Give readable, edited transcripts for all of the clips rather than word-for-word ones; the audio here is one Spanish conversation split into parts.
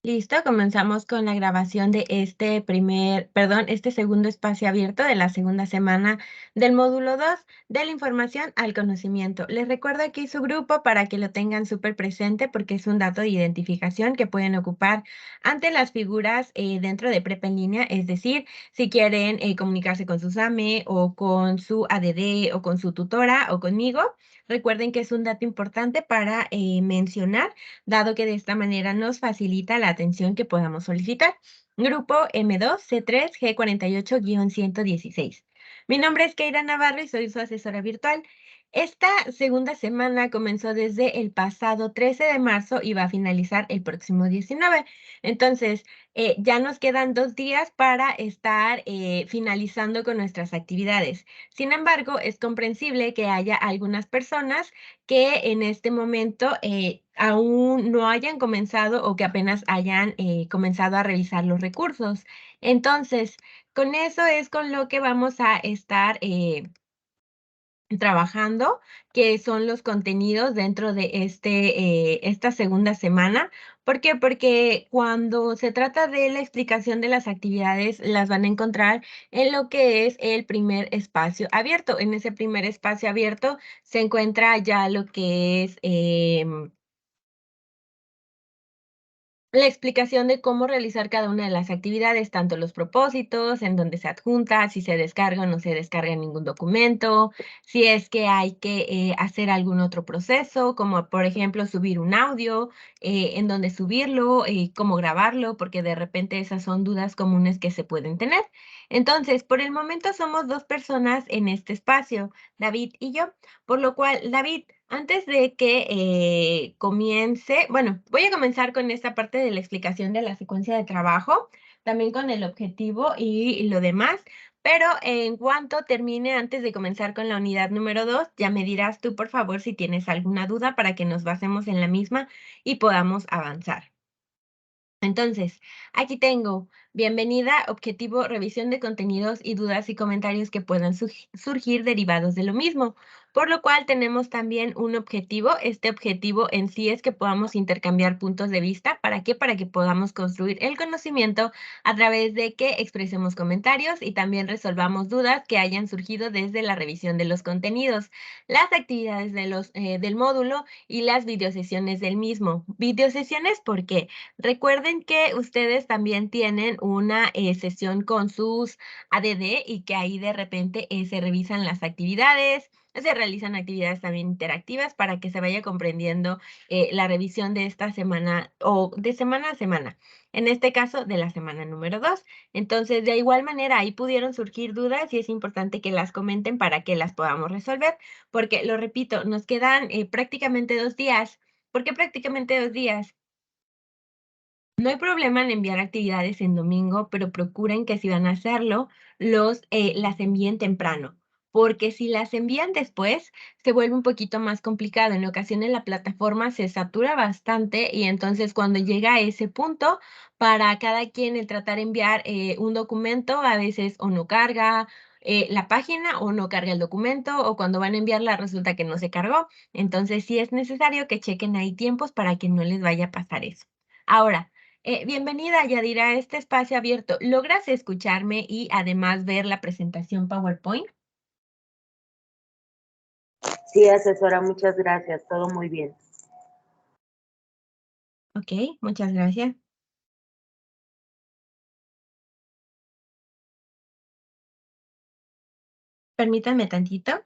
Listo, comenzamos con la grabación de este segundo espacio abierto de la segunda semana del módulo 2 de la información al conocimiento. Les recuerdo aquí su grupo para que lo tengan súper presente porque es un dato de identificación que pueden ocupar ante las figuras dentro de Prepa en línea, es decir, si quieren comunicarse con su SAME o con su ADD o con su tutora o conmigo, recuerden que es un dato importante para mencionar dado que de esta manera nos facilita la atención que podamos solicitar. Grupo M2C3G48-116. Mi nombre es Keira Navarro y soy su asesora virtual. Esta segunda semana comenzó desde el pasado 13 de marzo y va a finalizar el próximo 19. Entonces, ya nos quedan 2 días para estar finalizando con nuestras actividades. Sin embargo, es comprensible que haya algunas personas que en este momento aún no hayan comenzado o que apenas hayan comenzado a revisar los recursos. Entonces, con eso es con lo que vamos a estar trabajando, que son los contenidos dentro de esta segunda semana. ¿Por qué? Porque cuando se trata de la explicación de las actividades, las van a encontrar en lo que es el primer espacio abierto. En ese primer espacio abierto se encuentra ya lo que es la explicación de cómo realizar cada una de las actividades, tanto los propósitos, en donde se adjunta, si se descarga o no se descarga ningún documento, si es que hay que hacer algún otro proceso, como por ejemplo subir un audio, en dónde subirlo, cómo grabarlo, porque de repente esas son dudas comunes que se pueden tener. Entonces, por el momento somos 2 personas en este espacio, David y yo, por lo cual, David, antes de que comience, bueno, voy a comenzar con esta parte de la explicación de la secuencia de trabajo, también con el objetivo y lo demás, pero en cuanto termine, antes de comenzar con la unidad número 2, ya me dirás tú, por favor, si tienes alguna duda para que nos basemos en la misma y podamos avanzar. Entonces, aquí tengo, bienvenida, objetivo, revisión de contenidos y dudas y comentarios que puedan surgir derivados de lo mismo. Por lo cual tenemos también un objetivo. Este objetivo en sí es que podamos intercambiar puntos de vista. ¿Para qué? Para que podamos construir el conocimiento a través de que expresemos comentarios y también resolvamos dudas que hayan surgido desde la revisión de los contenidos, las actividades del módulo y las videosesiones del mismo. Videosesiones, ¿por qué? Recuerden que ustedes también tienen una sesión con sus ADD y que ahí de repente se revisan las actividades, se realizan actividades también interactivas para que se vaya comprendiendo la revisión de esta semana o de semana a semana. En este caso, de la semana número 2. Entonces, de igual manera, ahí pudieron surgir dudas y es importante que las comenten para que las podamos resolver, porque, lo repito, nos quedan prácticamente 2 días. ¿Por qué prácticamente 2 días? No hay problema en enviar actividades en domingo, pero procuren que si van a hacerlo, las envíen temprano, porque si las envían después, se vuelve un poquito más complicado. En ocasiones la plataforma se satura bastante y entonces cuando llega a ese punto, para cada quien el tratar de enviar un documento, a veces o no carga la página o no carga el documento o cuando van a enviarla resulta que no se cargó. Entonces sí es necesario que chequen ahí tiempos para que no les vaya a pasar eso. Ahora, bienvenida, Yadira, a este espacio abierto. ¿Logras escucharme y además ver la presentación PowerPoint? Sí, asesora, muchas gracias, todo muy bien. Ok, muchas gracias. Permítanme tantito.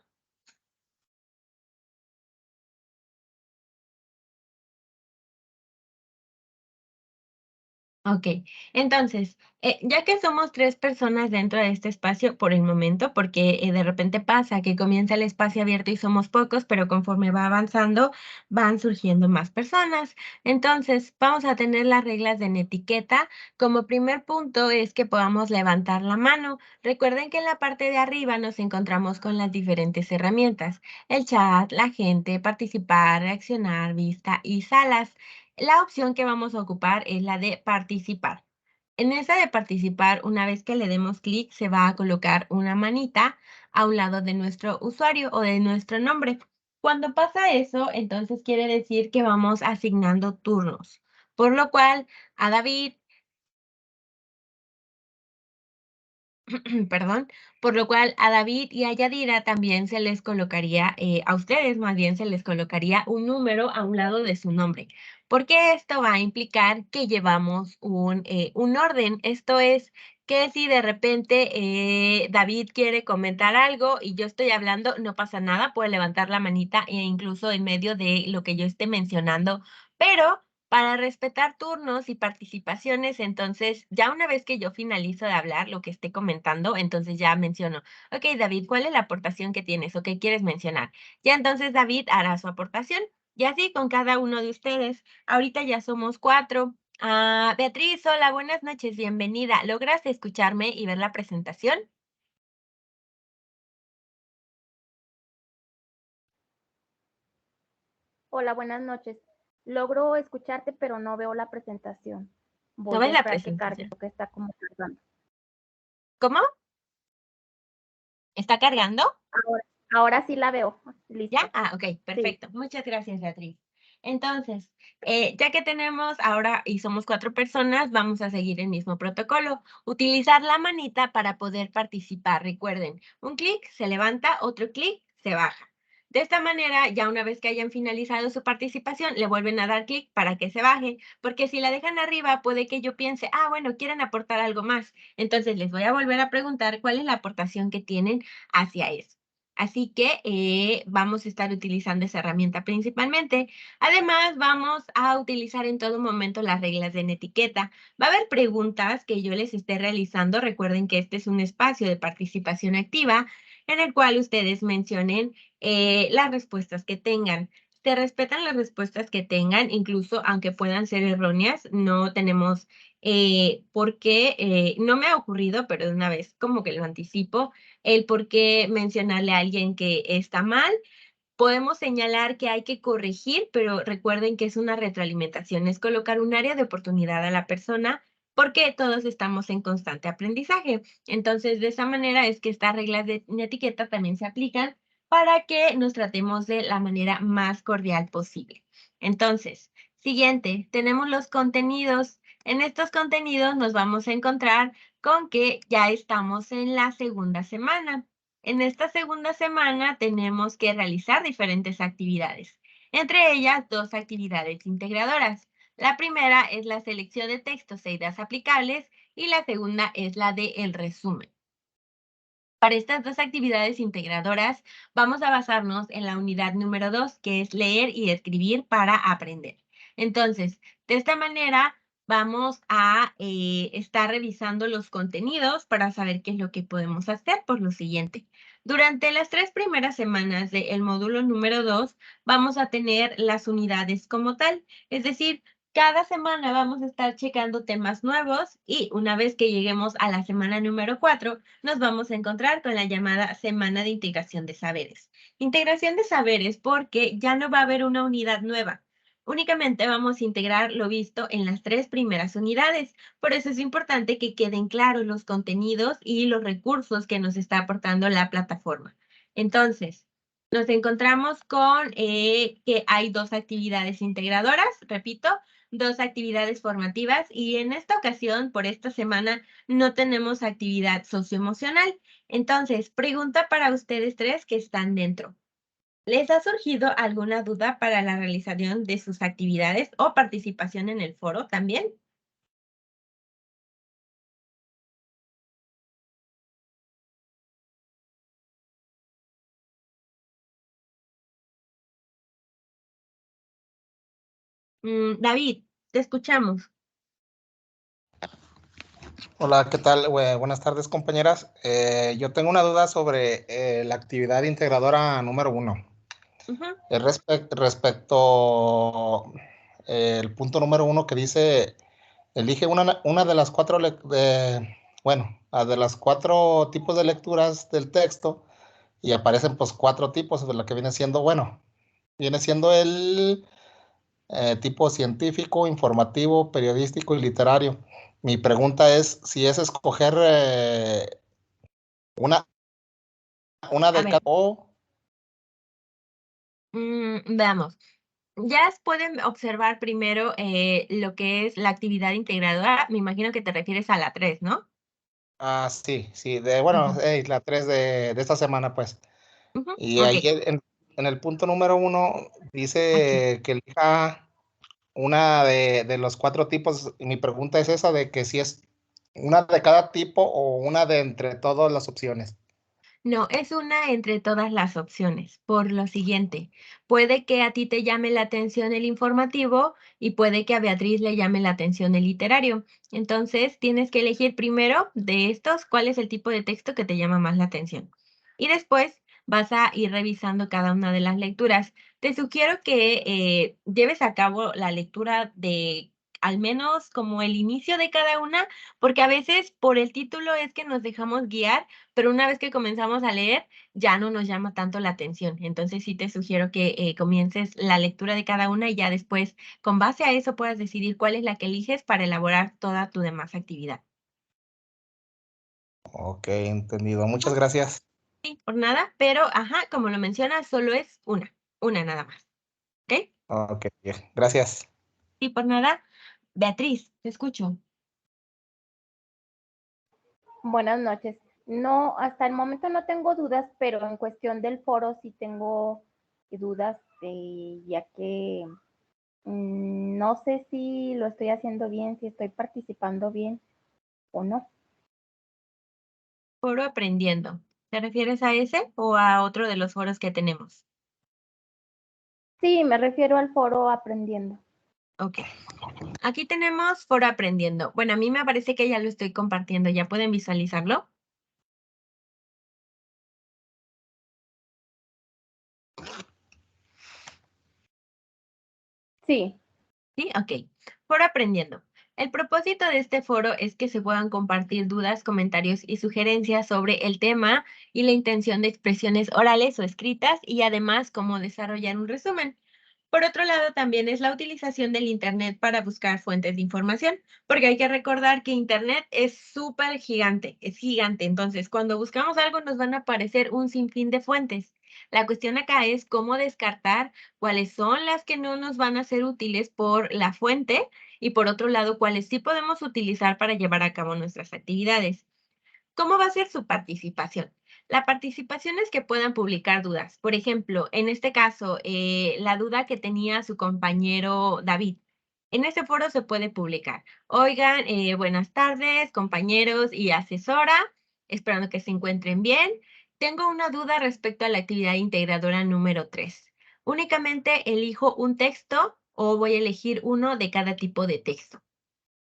Ok, entonces, ya que somos 3 personas dentro de este espacio por el momento, porque de repente pasa que comienza el espacio abierto y somos pocos, pero conforme va avanzando van surgiendo más personas. Entonces, vamos a tener las reglas de etiqueta. Como primer punto es que podamos levantar la mano. Recuerden que en la parte de arriba nos encontramos con las diferentes herramientas, el chat, la gente, participar, reaccionar, vista y salas. La opción que vamos a ocupar es la de participar. En esa de participar, una vez que le demos clic, se va a colocar una manita a un lado de nuestro usuario o de nuestro nombre. Cuando pasa eso, entonces quiere decir que vamos asignando turnos, por lo cual a David, perdón, por lo cual a David y a Yadira también se les colocaría, a ustedes más bien se les colocaría un número a un lado de su nombre, porque esto va a implicar que llevamos un orden. Esto es que si de repente David quiere comentar algo y yo estoy hablando, no pasa nada, puede levantar la manita e incluso en medio de lo que yo esté mencionando, pero para respetar turnos y participaciones, entonces, ya una vez que yo finalizo de hablar lo que esté comentando, entonces ya menciono, ok, David, ¿cuál es la aportación que tienes o qué quieres mencionar? Ya entonces David hará su aportación y así con cada uno de ustedes. Ahorita ya somos 4. Beatriz, hola, buenas noches, bienvenida. ¿Logras escucharme y ver la presentación? Hola, buenas noches. Logro escucharte, pero no veo la presentación. ¿No Voy ves a la esperar que cargue presentación? porque está como cargando. ¿Cómo? ¿Está cargando? Ahora sí la veo. ¿Ya? Listo. Ok, Sí. perfecto. Muchas gracias, Beatriz. Entonces, ya que tenemos ahora y somos 4 personas, vamos a seguir el mismo protocolo. Utilizar la manita para poder participar. Recuerden, un clic se levanta, otro clic se baja. De esta manera, ya una vez que hayan finalizado su participación, le vuelven a dar clic para que se baje, porque si la dejan arriba, puede que yo piense, bueno, quieren aportar algo más. Entonces, les voy a volver a preguntar cuál es la aportación que tienen hacia eso. Así que vamos a estar utilizando esa herramienta principalmente. Además, vamos a utilizar en todo momento las reglas de etiqueta. Va a haber preguntas que yo les esté realizando. Recuerden que este es un espacio de participación activa en el cual ustedes mencionen las respuestas que tengan. Se respetan las respuestas que tengan, incluso aunque puedan ser erróneas, no tenemos por qué, no me ha ocurrido, pero de una vez como que lo anticipo, el por qué mencionarle a alguien que está mal. Podemos señalar que hay que corregir, pero recuerden que es una retroalimentación, es colocar un área de oportunidad a la persona porque todos estamos en constante aprendizaje. Entonces, de esa manera es que estas reglas de etiqueta también se aplican para que nos tratemos de la manera más cordial posible. Entonces, siguiente, tenemos los contenidos. En estos contenidos nos vamos a encontrar con que ya estamos en la segunda semana. En esta segunda semana tenemos que realizar diferentes actividades, entre ellas 2 actividades integradoras. La primera es la selección de textos e ideas aplicables y la segunda es la de el resumen. Para estas 2 actividades integradoras vamos a basarnos en la unidad número 2, que es leer y escribir para aprender. Entonces, de esta manera vamos a estar revisando los contenidos para saber qué es lo que podemos hacer por lo siguiente. Durante las 3 primeras semanas del módulo número 2 vamos a tener las unidades como tal, es decir, cada semana vamos a estar checando temas nuevos y una vez que lleguemos a la semana número 4, nos vamos a encontrar con la llamada Semana de Integración de Saberes. Integración de saberes porque ya no va a haber una unidad nueva. Únicamente vamos a integrar lo visto en las 3 primeras unidades. Por eso es importante que queden claros los contenidos y los recursos que nos está aportando la plataforma. Entonces, nos encontramos con que hay 2 actividades integradoras, repito, 2 actividades formativas y en esta ocasión, por esta semana, no tenemos actividad socioemocional. Entonces, pregunta para ustedes 3 que están dentro. ¿Les ha surgido alguna duda para la realización de sus actividades o participación en el foro también? David, te escuchamos. Hola, ¿qué tal? Buenas tardes, compañeras. Yo tengo una duda sobre la actividad integradora número 1. Ujú. Es respecto el punto número 1 que dice, elige una de las cuatro, de las 4 tipos de lecturas del texto y aparecen pues 4 tipos de lo que viene siendo el tipo científico, informativo, periodístico y literario. Mi pregunta es si es escoger una, una A de ver, cada o veamos. Ya pueden observar primero lo que es la actividad integradora. Me imagino que te refieres a la 3, ¿no? Sí, sí, bueno, Ujú, la 3 de esta semana, pues. ujú, Y ok, ahí en el punto número 1 aquí. dice que elija una de los 4 tipos. Y mi pregunta es esa de que si es una de cada tipo o una de entre todas las opciones. No, es una entre todas las opciones, por lo siguiente, puede que a ti te llame la atención el informativo y puede que a Beatriz le llame la atención el literario. Entonces, tienes que elegir primero de estos cuál es el tipo de texto que te llama más la atención. Y después vas a ir revisando cada una de las lecturas. Te sugiero que lleves a cabo la lectura de al menos como el inicio de cada una, porque a veces por el título es que nos dejamos guiar, pero una vez que comenzamos a leer, ya no nos llama tanto la atención. Entonces sí te sugiero que comiences la lectura de cada una y ya después, con base a eso, puedas decidir cuál es la que eliges para elaborar toda tu demás actividad. Ok, entendido. Ah, Muchas gracias. sí, por nada, pero ajá, como lo mencionas, solo es una nada más. ¿Ok? Ok, bien. Gracias. Sí, por nada. Beatriz, te escucho. Buenas noches. No, hasta el momento no tengo dudas, pero en cuestión del foro sí tengo dudas, ya que no sé si lo estoy haciendo bien, si estoy participando bien o no. Foro aprendiendo. ¿Te refieres a ese o a otro de los foros que tenemos? Sí, me refiero al foro aprendiendo. Ok. Aquí tenemos foro aprendiendo. Bueno, a mí me parece que ya lo estoy compartiendo. ¿Ya pueden visualizarlo? Sí, Sí, ok. Foro aprendiendo. El propósito de este foro es que se puedan compartir dudas, comentarios y sugerencias sobre el tema y la intención de expresiones orales o escritas y además cómo desarrollar un resumen. Por otro lado, también es la utilización del Internet para buscar fuentes de información, porque hay que recordar que Internet es súper gigante, es gigante. Entonces, cuando buscamos algo nos van a aparecer un sinfín de fuentes. La cuestión acá es cómo descartar cuáles son las que no nos van a ser útiles por la fuente y por otro lado, cuáles sí podemos utilizar para llevar a cabo nuestras actividades. ¿Cómo va a ser su participación? La participación es que puedan publicar dudas. Por ejemplo, en este caso, la duda que tenía su compañero David. En ese foro se puede publicar. Oigan, buenas tardes, compañeros y asesora. Esperando que se encuentren bien. Tengo una duda respecto a la actividad integradora número 3. Únicamente elijo un texto o voy a elegir uno de cada tipo de texto.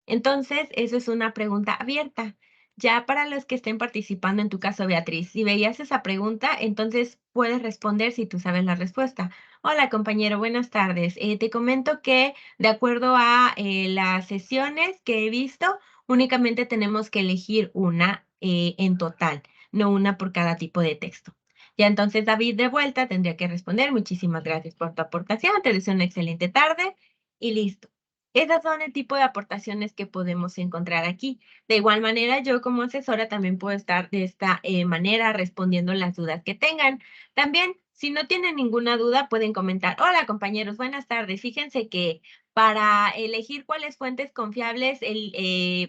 Entonces, eso es una pregunta abierta. Ya para los que estén participando en tu caso, Beatriz, si veías esa pregunta, entonces puedes responder si tú sabes la respuesta. Hola, compañero, buenas tardes. Te comento que de acuerdo a las sesiones que he visto, únicamente tenemos que elegir una en total, no una por cada tipo de texto. Ya entonces David de vuelta tendría que responder. Muchísimas gracias por tu aportación. Te deseo una excelente tarde y listo. Esas son el tipo de aportaciones que podemos encontrar aquí. De igual manera, yo como asesora también puedo estar de esta manera respondiendo las dudas que tengan. También, si no tienen ninguna duda, pueden comentar, hola compañeros, buenas tardes. Fíjense que para elegir cuáles fuentes confiables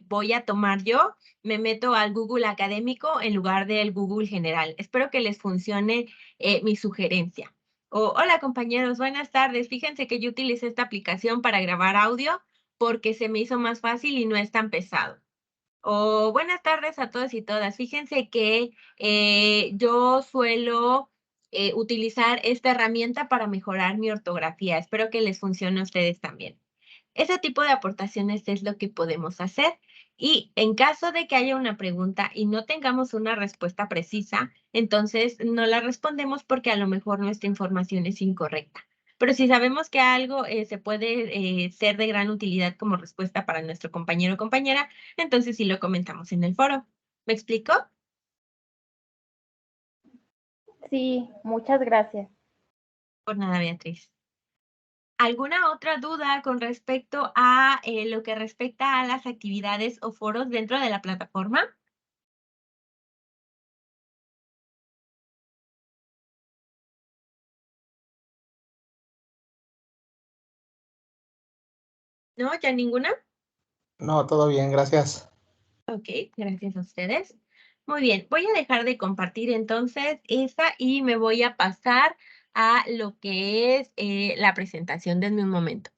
voy a tomar yo, me meto al Google académico en lugar del Google general. Espero que les funcione mi sugerencia. O, hola compañeros, buenas tardes. Fíjense que yo utilicé esta aplicación para grabar audio porque se me hizo más fácil y no es tan pesado. O buenas tardes a todos y todas. Fíjense que yo suelo utilizar esta herramienta para mejorar mi ortografía. Espero que les funcione a ustedes también. Ese tipo de aportaciones es lo que podemos hacer. Y en caso de que haya una pregunta y no tengamos una respuesta precisa, entonces no la respondemos porque a lo mejor nuestra información es incorrecta. Pero si sabemos que algo se puede ser de gran utilidad como respuesta para nuestro compañero o compañera, entonces sí lo comentamos en el foro. ¿Me explico? sí, muchas gracias. Por nada, Beatriz. ¿Alguna otra duda con respecto a lo que respecta a las actividades o foros dentro de la plataforma? ¿No? ¿Ya ninguna? No, todo bien, gracias. Ok, gracias a ustedes. Muy bien, voy a dejar de compartir entonces esa y me voy a pasar a lo que es la presentación. Denme un momento.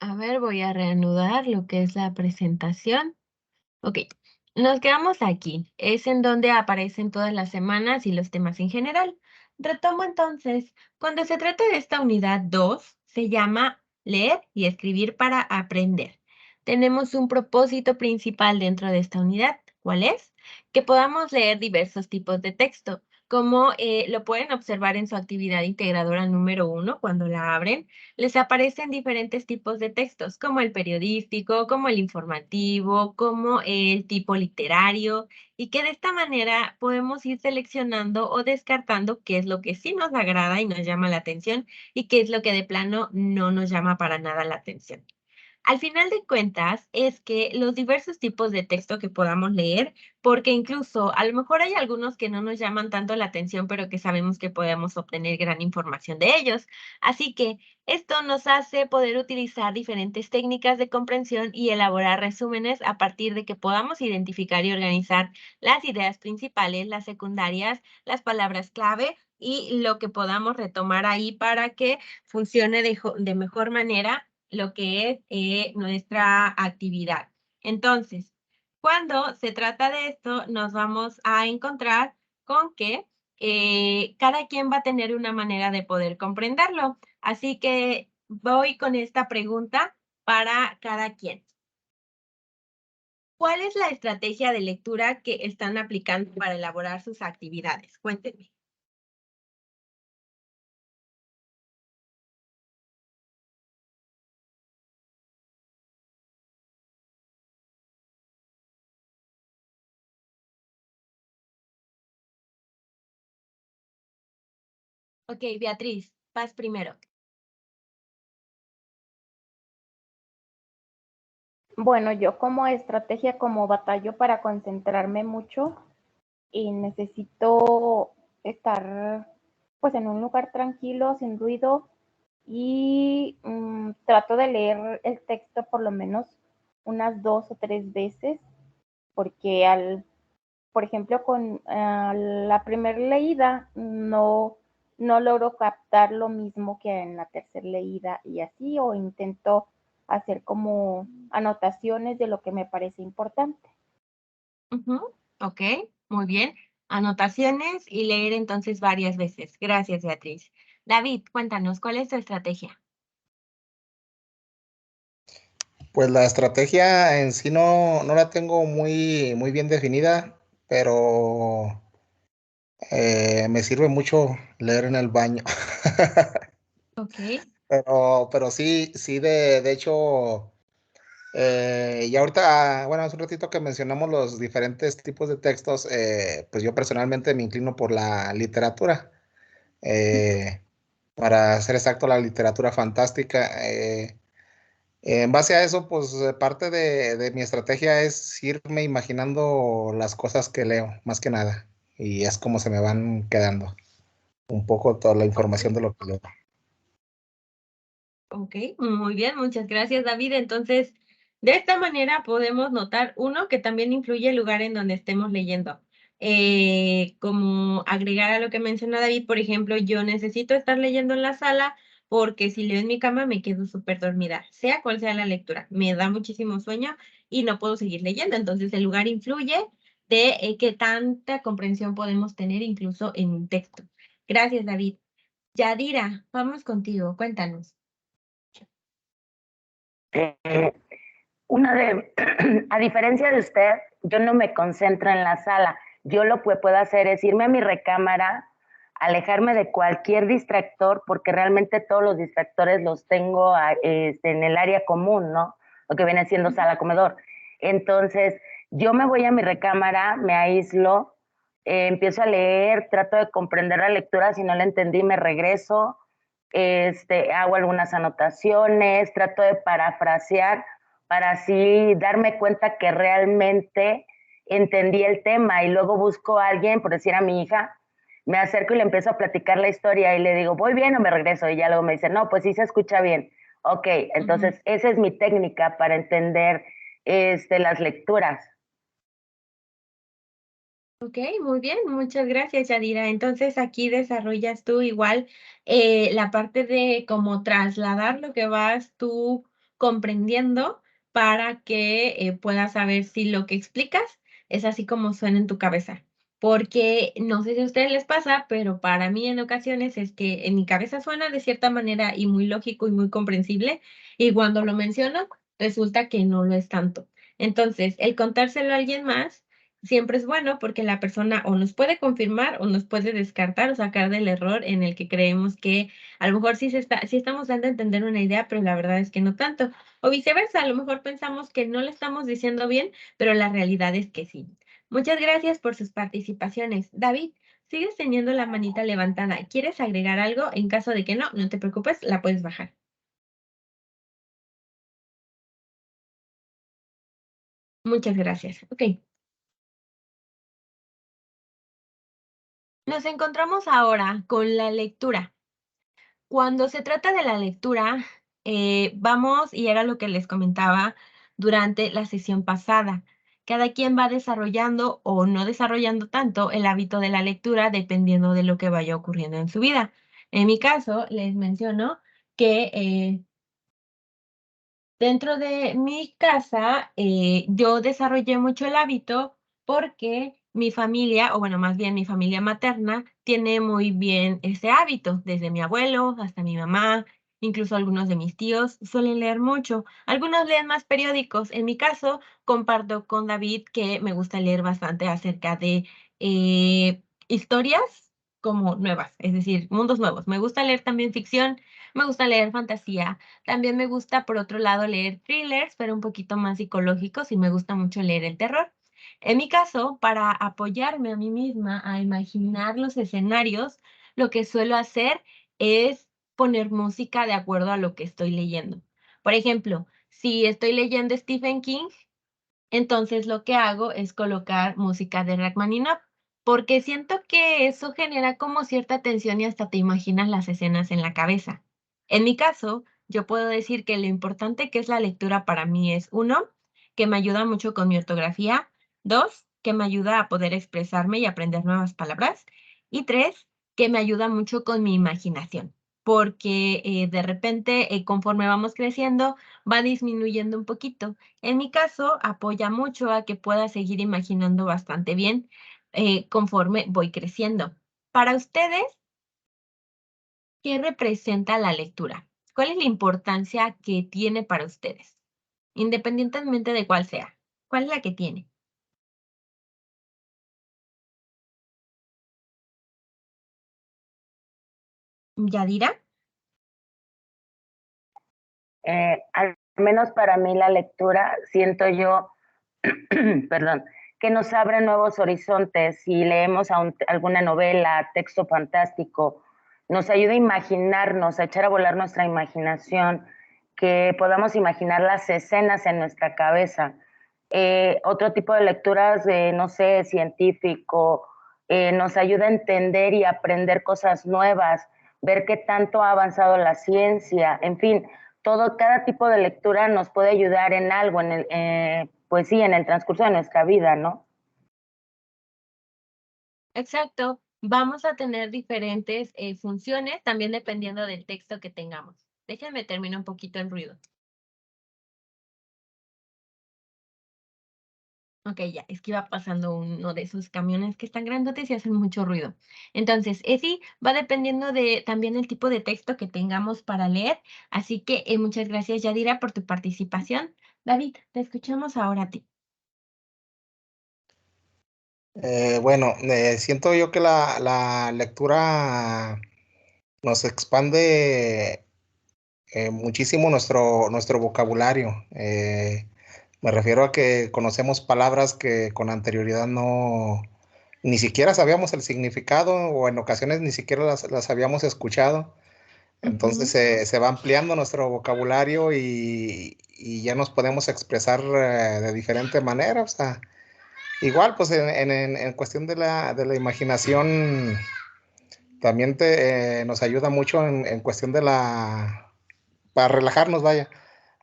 A ver, voy a reanudar lo que es la presentación. Ok, nos quedamos aquí. Es en donde aparecen todas las semanas y los temas en general. Retomo entonces. Cuando se trata de esta unidad 2, se llama leer y escribir para aprender. Tenemos un propósito principal dentro de esta unidad. ¿Cuál es? Que podamos leer diversos tipos de texto, como lo pueden observar en su actividad integradora número 1 cuando la abren. Les aparecen diferentes tipos de textos, como el periodístico, como el informativo, como el tipo literario, y que de esta manera podemos ir seleccionando o descartando qué es lo que sí nos agrada y nos llama la atención y qué es lo que de plano no nos llama para nada la atención. Al final de cuentas, es que los diversos tipos de texto que podamos leer, porque incluso a lo mejor hay algunos que no nos llaman tanto la atención, pero que sabemos que podemos obtener gran información de ellos. Así que esto nos hace poder utilizar diferentes técnicas de comprensión y elaborar resúmenes a partir de que podamos identificar y organizar las ideas principales, las secundarias, las palabras clave y lo que podamos retomar ahí para que funcione de mejor manera lo que es nuestra actividad. Entonces, cuando se trata de esto, nos vamos a encontrar con que cada quien va a tener una manera de poder comprenderlo. Así que voy con esta pregunta para cada quien. ¿Cuál es la estrategia de lectura que están aplicando para elaborar sus actividades? Cuéntenme. Ok, Beatriz, vas primero. Bueno, yo como estrategia, como batallo para concentrarme mucho y necesito estar pues en un lugar tranquilo, sin ruido y trato de leer el texto por lo menos unas 2 o 3 veces porque por ejemplo, con la primera leída no logro captar lo mismo que en la tercera leída y así, o intento hacer como anotaciones de lo que me parece importante. Ok, muy bien. Anotaciones y leer entonces varias veces. Gracias, Beatriz. David, cuéntanos, ¿cuál es tu estrategia? Pues la estrategia en sí no la tengo muy bien definida, pero me sirve mucho leer en el baño. Ok. Pero sí, de hecho, y ahorita, bueno, hace un ratito que mencionamos los diferentes tipos de textos, pues yo personalmente me inclino por la literatura. eh, para ser exacto, la literatura fantástica. En base a eso, pues parte de mi estrategia es irme imaginando las cosas que leo, más que nada. Y es como se me van quedando un poco toda la información Ok. de lo que leo. Ok, muy bien, muchas gracias, David. Entonces, de esta manera podemos notar, uno, que también influye el lugar en donde estemos leyendo. Como agregar a lo que menciona David, por ejemplo, yo necesito estar leyendo en la sala porque si leo en mi cama me quedo súper dormida, sea cual sea la lectura. Me da muchísimo sueño y no puedo seguir leyendo. Entonces, el lugar influye de qué tanta comprensión podemos tener incluso en un texto. Gracias, David. Yadira, vamos contigo, cuéntanos. Eh, a diferencia de usted, yo no me concentro en la sala. Yo lo que puedo hacer es irme a mi recámara, alejarme de cualquier distractor, porque realmente todos los distractores los tengo en el área común, ¿no? Lo que viene siendo sala comedor. Entonces, yo me voy a mi recámara, me aíslo, empiezo a leer, trato de comprender la lectura, si no la entendí me regreso, hago algunas anotaciones, trato de parafrasear para así darme cuenta que realmente entendí el tema y luego busco a alguien, por decir a mi hija, me acerco y le empiezo a platicar la historia y le digo, ¿voy bien o me regreso? Y ya luego me dice, no, pues sí se escucha bien. Ok, entonces esa es mi técnica para entender las lecturas. Ok, muy bien, muchas gracias, Yadira. Entonces aquí desarrollas tú igual la parte de cómo trasladar lo que vas tú comprendiendo para que puedas saber si lo que explicas es así como suena en tu cabeza. Porque no sé si a ustedes les pasa, pero para mí en ocasiones es que en mi cabeza suena de cierta manera y muy lógico y muy comprensible, y cuando lo menciono resulta que no lo es tanto. Entonces, el contárselo a alguien más siempre es bueno porque la persona o nos puede confirmar o nos puede descartar o sacar del error en el que creemos que a lo mejor sí estamos dando a entender una idea, pero la verdad es que no tanto. O viceversa, a lo mejor pensamos que no le estamos diciendo bien, pero la realidad es que sí. Muchas gracias por sus participaciones. David, sigues teniendo la manita levantada. ¿Quieres agregar algo? En caso de que no, no te preocupes, la puedes bajar. Muchas gracias. Ok. Nos encontramos ahora con la lectura. Cuando se trata de la lectura, vamos, y era lo que les comentaba durante la sesión pasada, cada quien va desarrollando o no desarrollando tanto el hábito de la lectura dependiendo de lo que vaya ocurriendo en su vida. En mi caso, les menciono que dentro de mi casa, yo desarrollé mucho el hábito porque mi familia, o bueno, más bien mi familia materna, tiene muy bien ese hábito, desde mi abuelo hasta mi mamá, incluso algunos de mis tíos suelen leer mucho. Algunos leen más periódicos. En mi caso, comparto con David que me gusta leer bastante acerca de historias como nuevas, es decir, mundos nuevos. Me gusta leer también ficción, me gusta leer fantasía. También me gusta, por otro lado, leer thrillers, pero un poquito más psicológicos y me gusta mucho leer el terror. En mi caso, para apoyarme a mí misma a imaginar los escenarios, lo que suelo hacer es poner música de acuerdo a lo que estoy leyendo. Por ejemplo, si estoy leyendo Stephen King, entonces lo que hago es colocar música de Rachmaninoff, porque siento que eso genera como cierta tensión y hasta te imaginas las escenas en la cabeza. En mi caso, yo puedo decir que lo importante que es la lectura para mí es, uno, que me ayuda mucho con mi ortografía; dos, que me ayuda a poder expresarme y aprender nuevas palabras; y tres, que me ayuda mucho con mi imaginación, porque de repente, conforme vamos creciendo, va disminuyendo un poquito. En mi caso, apoya mucho a que pueda seguir imaginando bastante bien conforme voy creciendo. Para ustedes, ¿qué representa la lectura? ¿Cuál es la importancia que tiene para ustedes? Independientemente de cuál sea. ¿Cuál es la que tiene? ¿Yadira? Al menos para mí la lectura, siento yo, perdón, que nos abre nuevos horizontes. Si leemos alguna novela, texto fantástico, nos ayuda a imaginarnos, a echar a volar nuestra imaginación, que podamos imaginar las escenas en nuestra cabeza. Otro tipo de lecturas, no sé, científico, nos ayuda a entender y aprender cosas nuevas, ver qué tanto ha avanzado la ciencia, en fin, cada tipo de lectura nos puede ayudar en algo, pues sí, en el transcurso de nuestra vida, ¿no? Exacto. Vamos a tener diferentes funciones también dependiendo del texto que tengamos. Déjenme terminar un poquito el ruido. Ok, ya, es que iba pasando uno de esos camiones que están grandotes y hacen mucho ruido. Entonces, sí, va dependiendo de también el tipo de texto que tengamos para leer. Así que muchas gracias, Yadira, por tu participación. David, te escuchamos ahora a ti. Bueno, siento yo que la lectura nos expande muchísimo nuestro vocabulario. Me refiero a que conocemos palabras que con anterioridad ni siquiera sabíamos el significado o en ocasiones ni siquiera las habíamos escuchado. Entonces Ujú. se va ampliando nuestro vocabulario y ya nos podemos expresar de diferente manera. O sea, igual, pues en cuestión de la imaginación, también nos ayuda mucho en cuestión para relajarnos, vaya.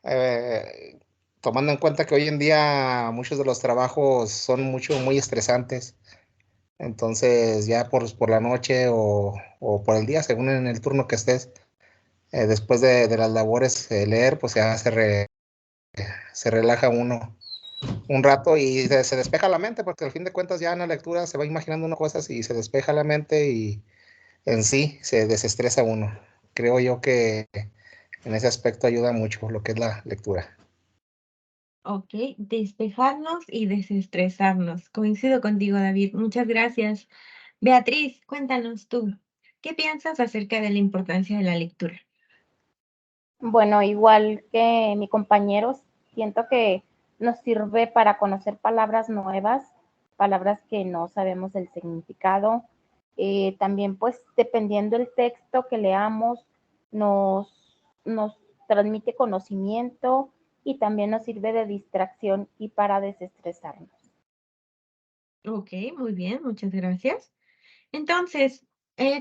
Eh, Tomando en cuenta que hoy en día muchos de los trabajos son muy estresantes. Entonces ya por la noche o por el día, según en el turno que estés, después de las labores, leer, pues ya se relaja uno un rato y se despeja la mente, porque al fin de cuentas ya en la lectura se va imaginando uno cosas y se despeja la mente y en sí se desestresa uno. Creo yo que en ese aspecto ayuda mucho lo que es la lectura. Ok, despejarnos y desestresarnos. Coincido contigo, David. Muchas gracias. Beatriz, cuéntanos tú, ¿qué piensas acerca de la importancia de la lectura? Bueno, igual que mi compañero, siento que nos sirve para conocer palabras nuevas, palabras que no sabemos el significado. También, pues, dependiendo del texto que leamos, nos transmite conocimiento y también nos sirve de distracción y para desestresarnos. Ok, muy bien, muchas gracias. Entonces,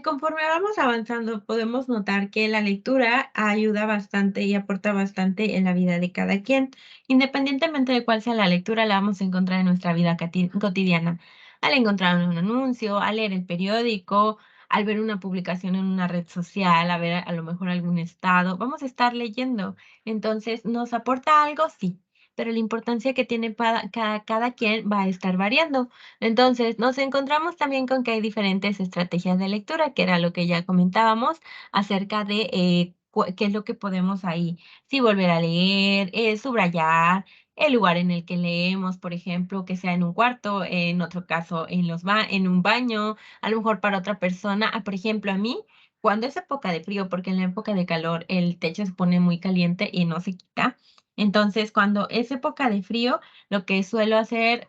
conforme vamos avanzando, podemos notar que la lectura ayuda bastante y aporta bastante en la vida de cada quien. Independientemente de cuál sea la lectura, la vamos a encontrar en nuestra vida cotidiana. Al encontrar un anuncio, al leer el periódico, al ver una publicación en una red social, a ver a lo mejor algún estado, vamos a estar leyendo. Entonces, ¿nos aporta algo? Sí, pero la importancia que tiene cada quien va a estar variando. Entonces, nos encontramos también con que hay diferentes estrategias de lectura, que era lo que ya comentábamos acerca de qué es lo que podemos ahí, si volver a leer, subrayar, el lugar en el que leemos, por ejemplo, que sea en un cuarto, en otro caso en un baño, a lo mejor para otra persona. Por ejemplo, a mí, cuando es época de frío, porque en la época de calor el techo se pone muy caliente y no se quita. Entonces, cuando es época de frío, lo que suelo hacer,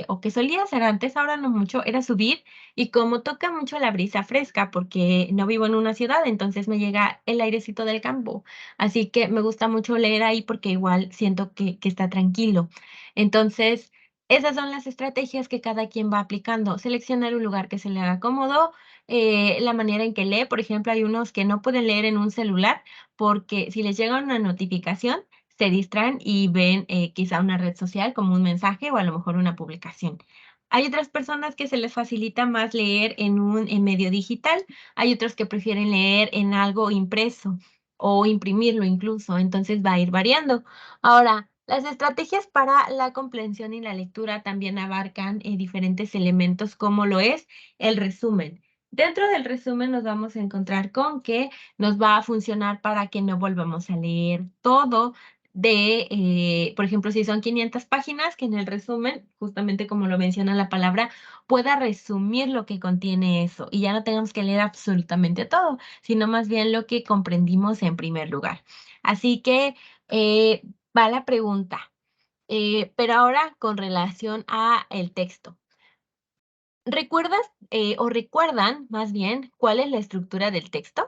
o que solía hacer antes, ahora no mucho, era subir y como toca mucho la brisa fresca, porque no vivo en una ciudad, entonces me llega el airecito del campo. Así que me gusta mucho leer ahí porque igual siento que está tranquilo. Entonces, esas son las estrategias que cada quien va aplicando. Seleccionar un lugar que se le haga cómodo, la manera en que lee. Por ejemplo, hay unos que no pueden leer en un celular porque si les llega una notificación, se distraen y ven quizá una red social como un mensaje o a lo mejor una publicación. Hay otras personas que se les facilita más leer en medio digital, hay otros que prefieren leer en algo impreso o imprimirlo incluso, entonces va a ir variando. Ahora, las estrategias para la comprensión y la lectura también abarcan diferentes elementos como lo es el resumen. Dentro del resumen nos vamos a encontrar con que nos va a funcionar para que no volvamos a leer todo, por ejemplo, si son 500 páginas, que en el resumen, justamente como lo menciona la palabra, pueda resumir lo que contiene eso y ya no tengamos que leer absolutamente todo, sino más bien lo que comprendimos en primer lugar. Así que eh, va la pregunta, pero ahora con relación a el texto. ¿Recuerdas o recuerdan más bien cuál es la estructura del texto?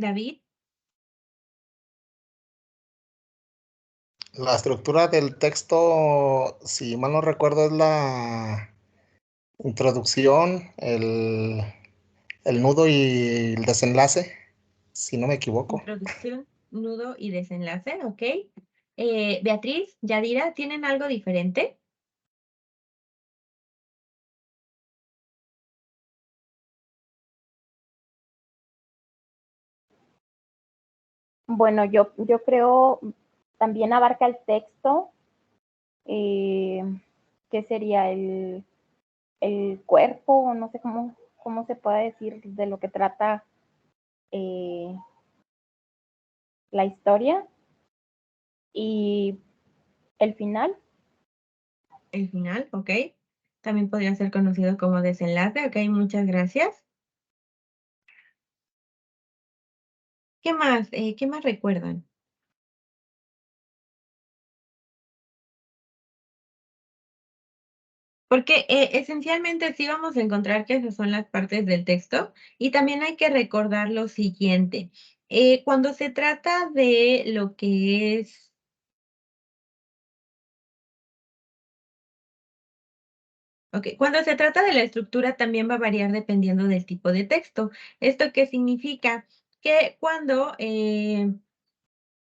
David. La estructura del texto, si mal no recuerdo, es la introducción, el nudo y el desenlace, si no me equivoco. Introducción, nudo y desenlace, ¿ok? Beatriz, Yadira, ¿tienen algo diferente? Bueno, yo creo también abarca el texto, eh, que sería el cuerpo, no sé ¿cómo se puede decir de lo que trata la historia? Y el final. El final, ok. También podría ser conocido como desenlace, ok, muchas gracias. ¿Qué más? ¿Qué más recuerdan? Porque esencialmente sí vamos a encontrar que esas son las partes del texto y también hay que recordar lo siguiente. Cuando se trata de lo que es, ok, cuando se trata de la estructura también va a variar dependiendo del tipo de texto. ¿Esto qué significa? Que cuando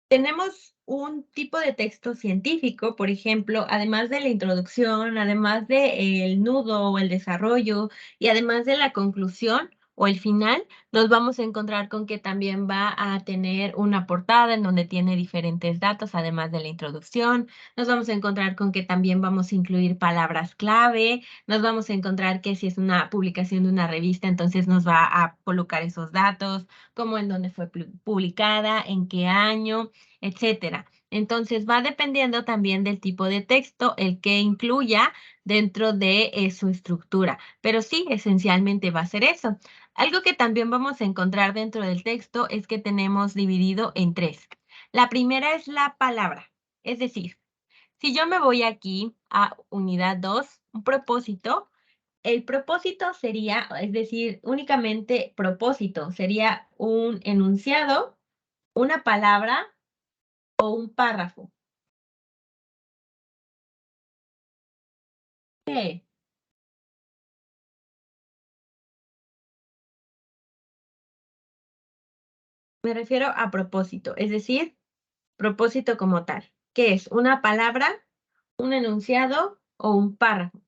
tenemos un tipo de texto científico, por ejemplo, además de la introducción, además del nudo o el desarrollo y además de la conclusión o el final, nos vamos a encontrar con que también va a tener una portada en donde tiene diferentes datos, además de la introducción. Nos vamos a encontrar con que también vamos a incluir palabras clave. Nos vamos a encontrar que si es una publicación de una revista, entonces nos va a colocar esos datos, como en dónde fue publicada, en qué año, etcétera. Entonces va dependiendo también del tipo de texto, el que incluya dentro de su estructura. Pero sí, esencialmente va a ser eso. Algo que también vamos a encontrar dentro del texto es que tenemos dividido en tres. La primera es la palabra. Es decir, si yo me voy aquí a unidad 2, un propósito, el propósito sería, es decir, únicamente propósito, sería un enunciado, una palabra o un párrafo. ¿Qué? Me refiero a propósito, es decir, propósito como tal. ¿Qué es? ¿Una palabra, un enunciado o un párrafo?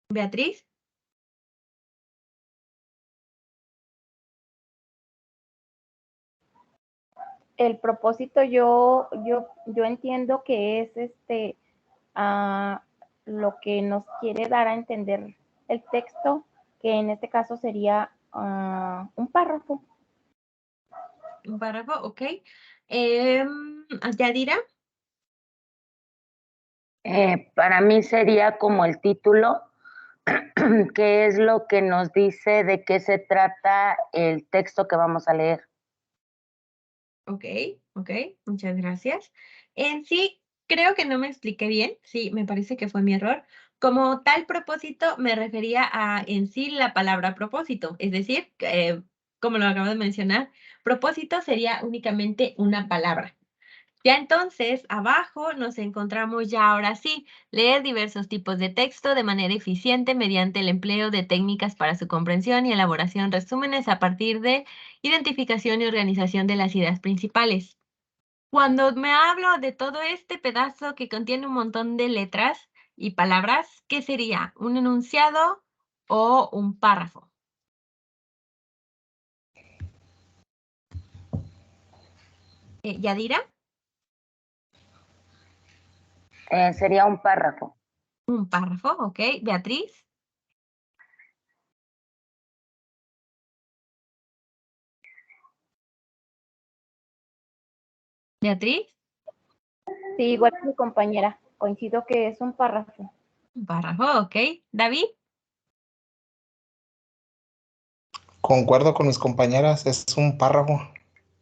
Beatriz, El propósito yo entiendo que es lo que nos quiere dar a entender el texto, que en este caso sería un párrafo. un párrafo, ok. Yadira, Para mí sería como el título, que es lo que nos dice de qué se trata el texto que vamos a leer. ok, ok, muchas gracias. En sí, creo que no me expliqué bien, sí, me parece que fue mi error. Como tal propósito, me refería a en sí la palabra propósito, es decir, como lo acabo de mencionar, propósito sería únicamente una palabra. Ya entonces, abajo nos encontramos ya ahora sí, leer diversos tipos de texto de manera eficiente mediante el empleo de técnicas para su comprensión y elaboración resúmenes a partir de identificación y organización de las ideas principales. Cuando me hablo de todo este pedazo que contiene un montón de letras y palabras, ¿qué sería? ¿Un enunciado o un párrafo? ¿Yadira? Sería un párrafo. Un párrafo, ok. Beatriz. Beatriz. Sí, igual que mi compañera, coincido que es un párrafo. Un párrafo, ok. David. Concuerdo con mis compañeras, es un párrafo.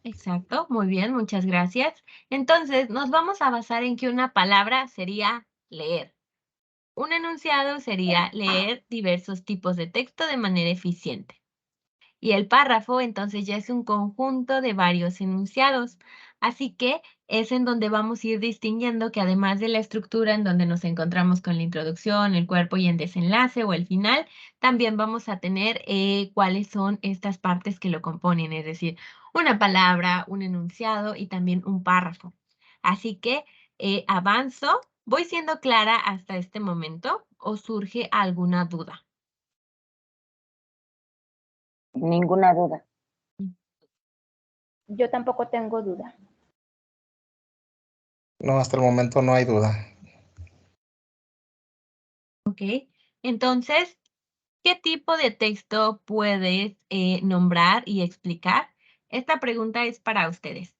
Exacto, muy bien, muchas gracias. Entonces, nos vamos a basar en que una palabra sería leer. Un enunciado sería leer diversos tipos de texto de manera eficiente. Y el párrafo entonces ya es un conjunto de varios enunciados. Así que es en donde vamos a ir distinguiendo que además de la estructura en donde nos encontramos con la introducción, el cuerpo y el desenlace o el final, también vamos a tener cuáles son estas partes que lo componen, es decir, una palabra, un enunciado y también un párrafo. Así que avanzo. ¿Voy siendo clara hasta este momento o surge alguna duda? Ninguna duda. Yo tampoco tengo duda. No, hasta el momento no hay duda. ¿Ok? Entonces, ¿qué tipo de texto puedes nombrar y explicar? Esta pregunta es para ustedes.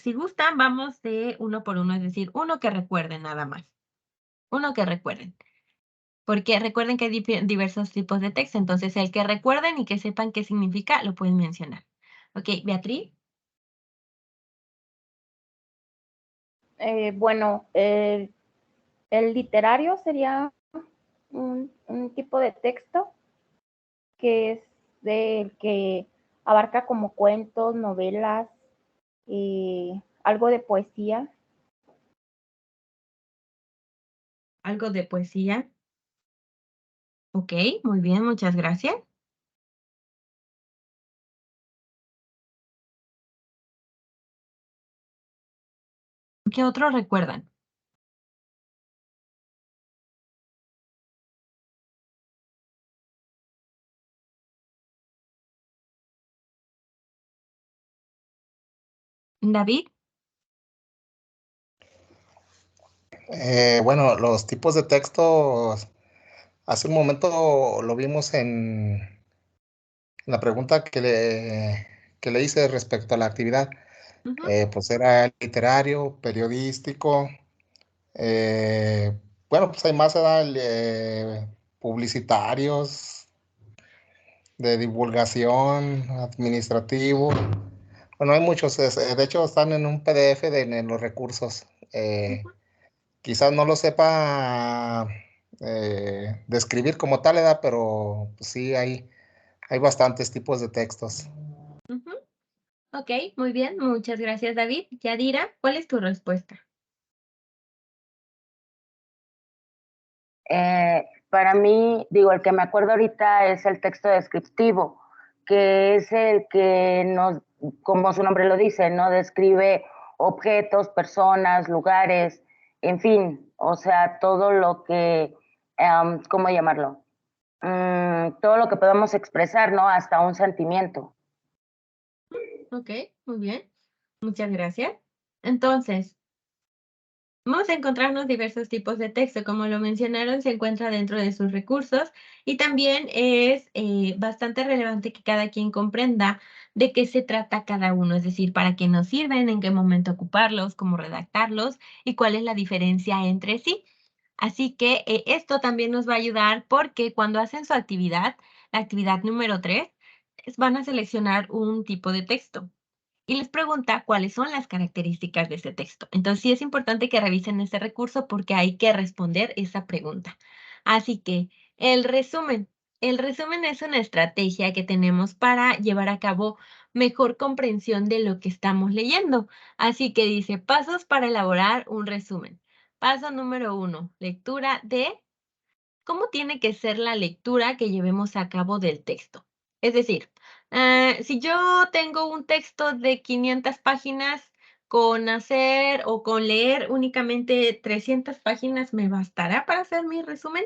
Si gustan, vamos de uno por uno, es decir, uno que recuerden nada más. Uno que recuerden. Porque recuerden que hay diversos tipos de texto. Entonces, el que recuerden y que sepan qué significa, lo pueden mencionar. Ok, Beatriz. Bueno, el literario sería un tipo de texto que es del que abarca como cuentos, novelas, algo de poesía. Algo de poesía. Ok, muy bien, muchas gracias. ¿Qué otros recuerdan? David. Bueno, los tipos de textos, hace un momento lo vimos en la pregunta que le hice respecto a la actividad. Ujú, Pues era literario, periodístico, eh, bueno, pues hay más, ¿verdad? Publicitarios, de divulgación, administrativo. Bueno, hay muchos, de hecho están en un PDF en los recursos. ujú, Quizás no lo sepa describir como tal, edad, pero pues, sí hay bastantes tipos de textos. ujú. Ok, muy bien, muchas gracias, David. Yadira, ¿cuál es tu respuesta? Para mí, digo, el que me acuerdo ahorita es el texto descriptivo, que es el que nos, como su nombre lo dice, ¿no? Describe objetos, personas, lugares, en fin, o sea, todo lo que, ¿cómo llamarlo? Todo lo que podemos expresar, ¿no? Hasta un sentimiento. Ok, muy bien, muchas gracias. Entonces, vamos a encontrarnos diversos tipos de texto, como lo mencionaron, se encuentra dentro de sus recursos y también es bastante relevante que cada quien comprenda de qué se trata cada uno, es decir, para qué nos sirven, en qué momento ocuparlos, cómo redactarlos y cuál es la diferencia entre sí. Así que esto también nos va a ayudar porque cuando hacen su actividad, la actividad número 3, van a seleccionar un tipo de texto y les pregunta cuáles son las características de ese texto. Entonces, sí es importante que revisen ese recurso porque hay que responder esa pregunta. Así que el resumen. El resumen es una estrategia que tenemos para llevar a cabo mejor comprensión de lo que estamos leyendo. Así que dice, pasos para elaborar un resumen. Paso número 1, lectura de cómo tiene que ser la lectura que llevemos a cabo del texto. Es decir, si yo tengo un texto de 500 páginas, con hacer o con leer únicamente 300 páginas, ¿me bastará para hacer mi resumen?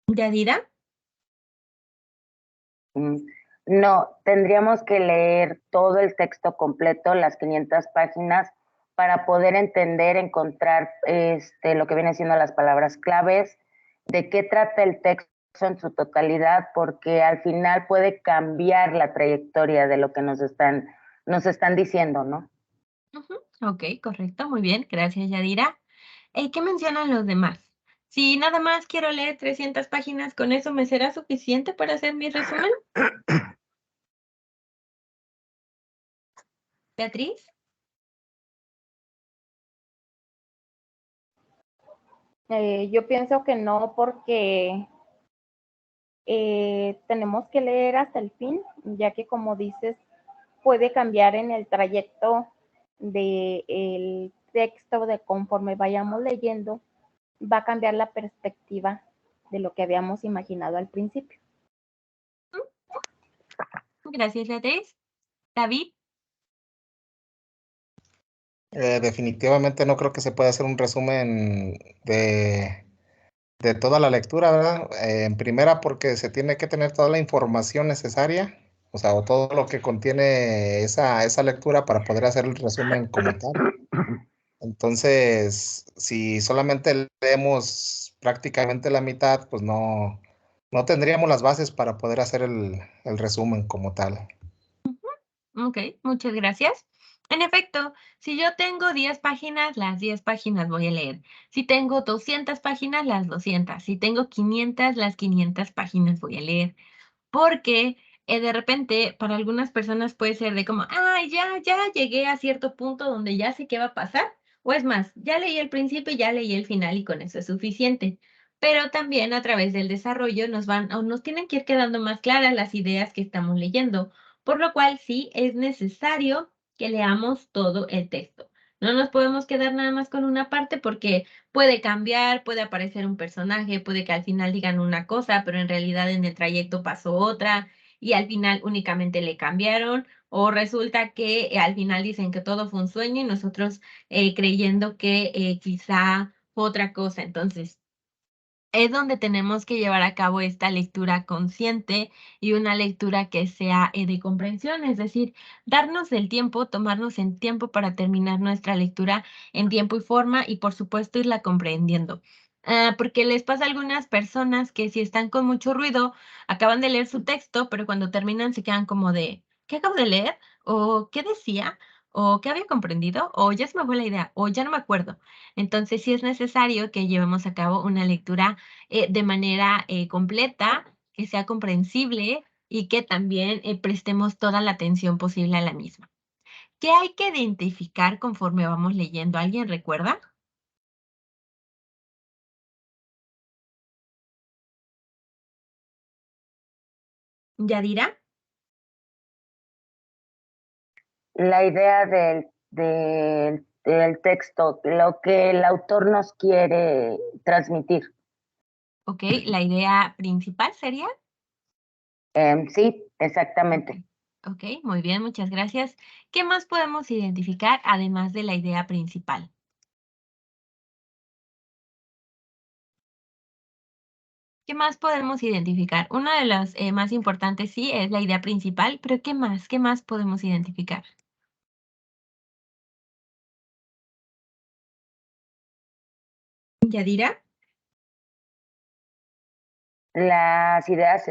¿Yadira? Mm, No, tendríamos que leer todo el texto completo, las 500 páginas, para poder entender, encontrar lo que viene siendo las palabras claves, de qué trata el texto en su totalidad, porque al final puede cambiar la trayectoria de lo que nos están diciendo, ¿no? Ujú, ok, correcto, muy bien, gracias, Yadira. ¿Qué mencionan los demás? Si nada más quiero leer 300 páginas, ¿con eso me será suficiente para hacer mi resumen? Beatriz. Yo pienso que no, porque tenemos que leer hasta el fin, ya que como dices, puede cambiar en el trayecto del texto, de conforme vayamos leyendo, va a cambiar la perspectiva de lo que habíamos imaginado al principio. Gracias, Beatriz. David. Definitivamente no creo que se pueda hacer un resumen de toda la lectura, ¿verdad? En primera, porque se tiene que tener toda la información necesaria, o sea, o todo lo que contiene esa lectura para poder hacer el resumen como tal. Entonces, si solamente leemos prácticamente la mitad, pues no tendríamos las bases para poder hacer el resumen como tal. Ok, muchas gracias. En efecto, si yo tengo 10 páginas, las 10 páginas voy a leer. Si tengo 200 páginas, las 200. Si tengo 500, las 500 páginas voy a leer. Porque de repente para algunas personas puede ser de como, ay, ya llegué a cierto punto donde ya sé qué va a pasar. O es más, ya leí el principio y ya leí el final y con eso es suficiente. Pero también a través del desarrollo nos van o nos tienen que ir quedando más claras las ideas que estamos leyendo, por lo cual sí es necesario que leamos todo el texto. No nos podemos quedar nada más con una parte porque puede cambiar, puede aparecer un personaje, puede que al final digan una cosa, pero en realidad en el trayecto pasó otra y al final únicamente le cambiaron, o resulta que al final dicen que todo fue un sueño y nosotros creyendo que quizá fue otra cosa. Entonces, es donde tenemos que llevar a cabo esta lectura consciente y una lectura que sea de comprensión, es decir, darnos el tiempo, tomarnos el tiempo para terminar nuestra lectura en tiempo y forma y por supuesto irla comprendiendo. Porque les pasa a algunas personas que si están con mucho ruido, acaban de leer su texto, pero cuando terminan se quedan como de, ¿qué acabo de leer? ¿O qué decía? ¿O qué había comprendido? ¿O ya se me fue la idea? ¿O ya no me acuerdo? Entonces sí es necesario que llevemos a cabo una lectura de manera completa, que sea comprensible y que también prestemos toda la atención posible a la misma. ¿Qué hay que identificar conforme vamos leyendo? ¿Alguien recuerda? ¿Yadira? La idea del texto, lo que el autor nos quiere transmitir. Ok, la idea principal sería. Sí, exactamente. Ok, muy bien, muchas gracias. ¿Qué más podemos identificar además de la idea principal? ¿Qué más podemos identificar? Una de las más importantes sí es la idea principal, pero ¿qué más? ¿Qué más podemos identificar? ¿Yadira? Las ideas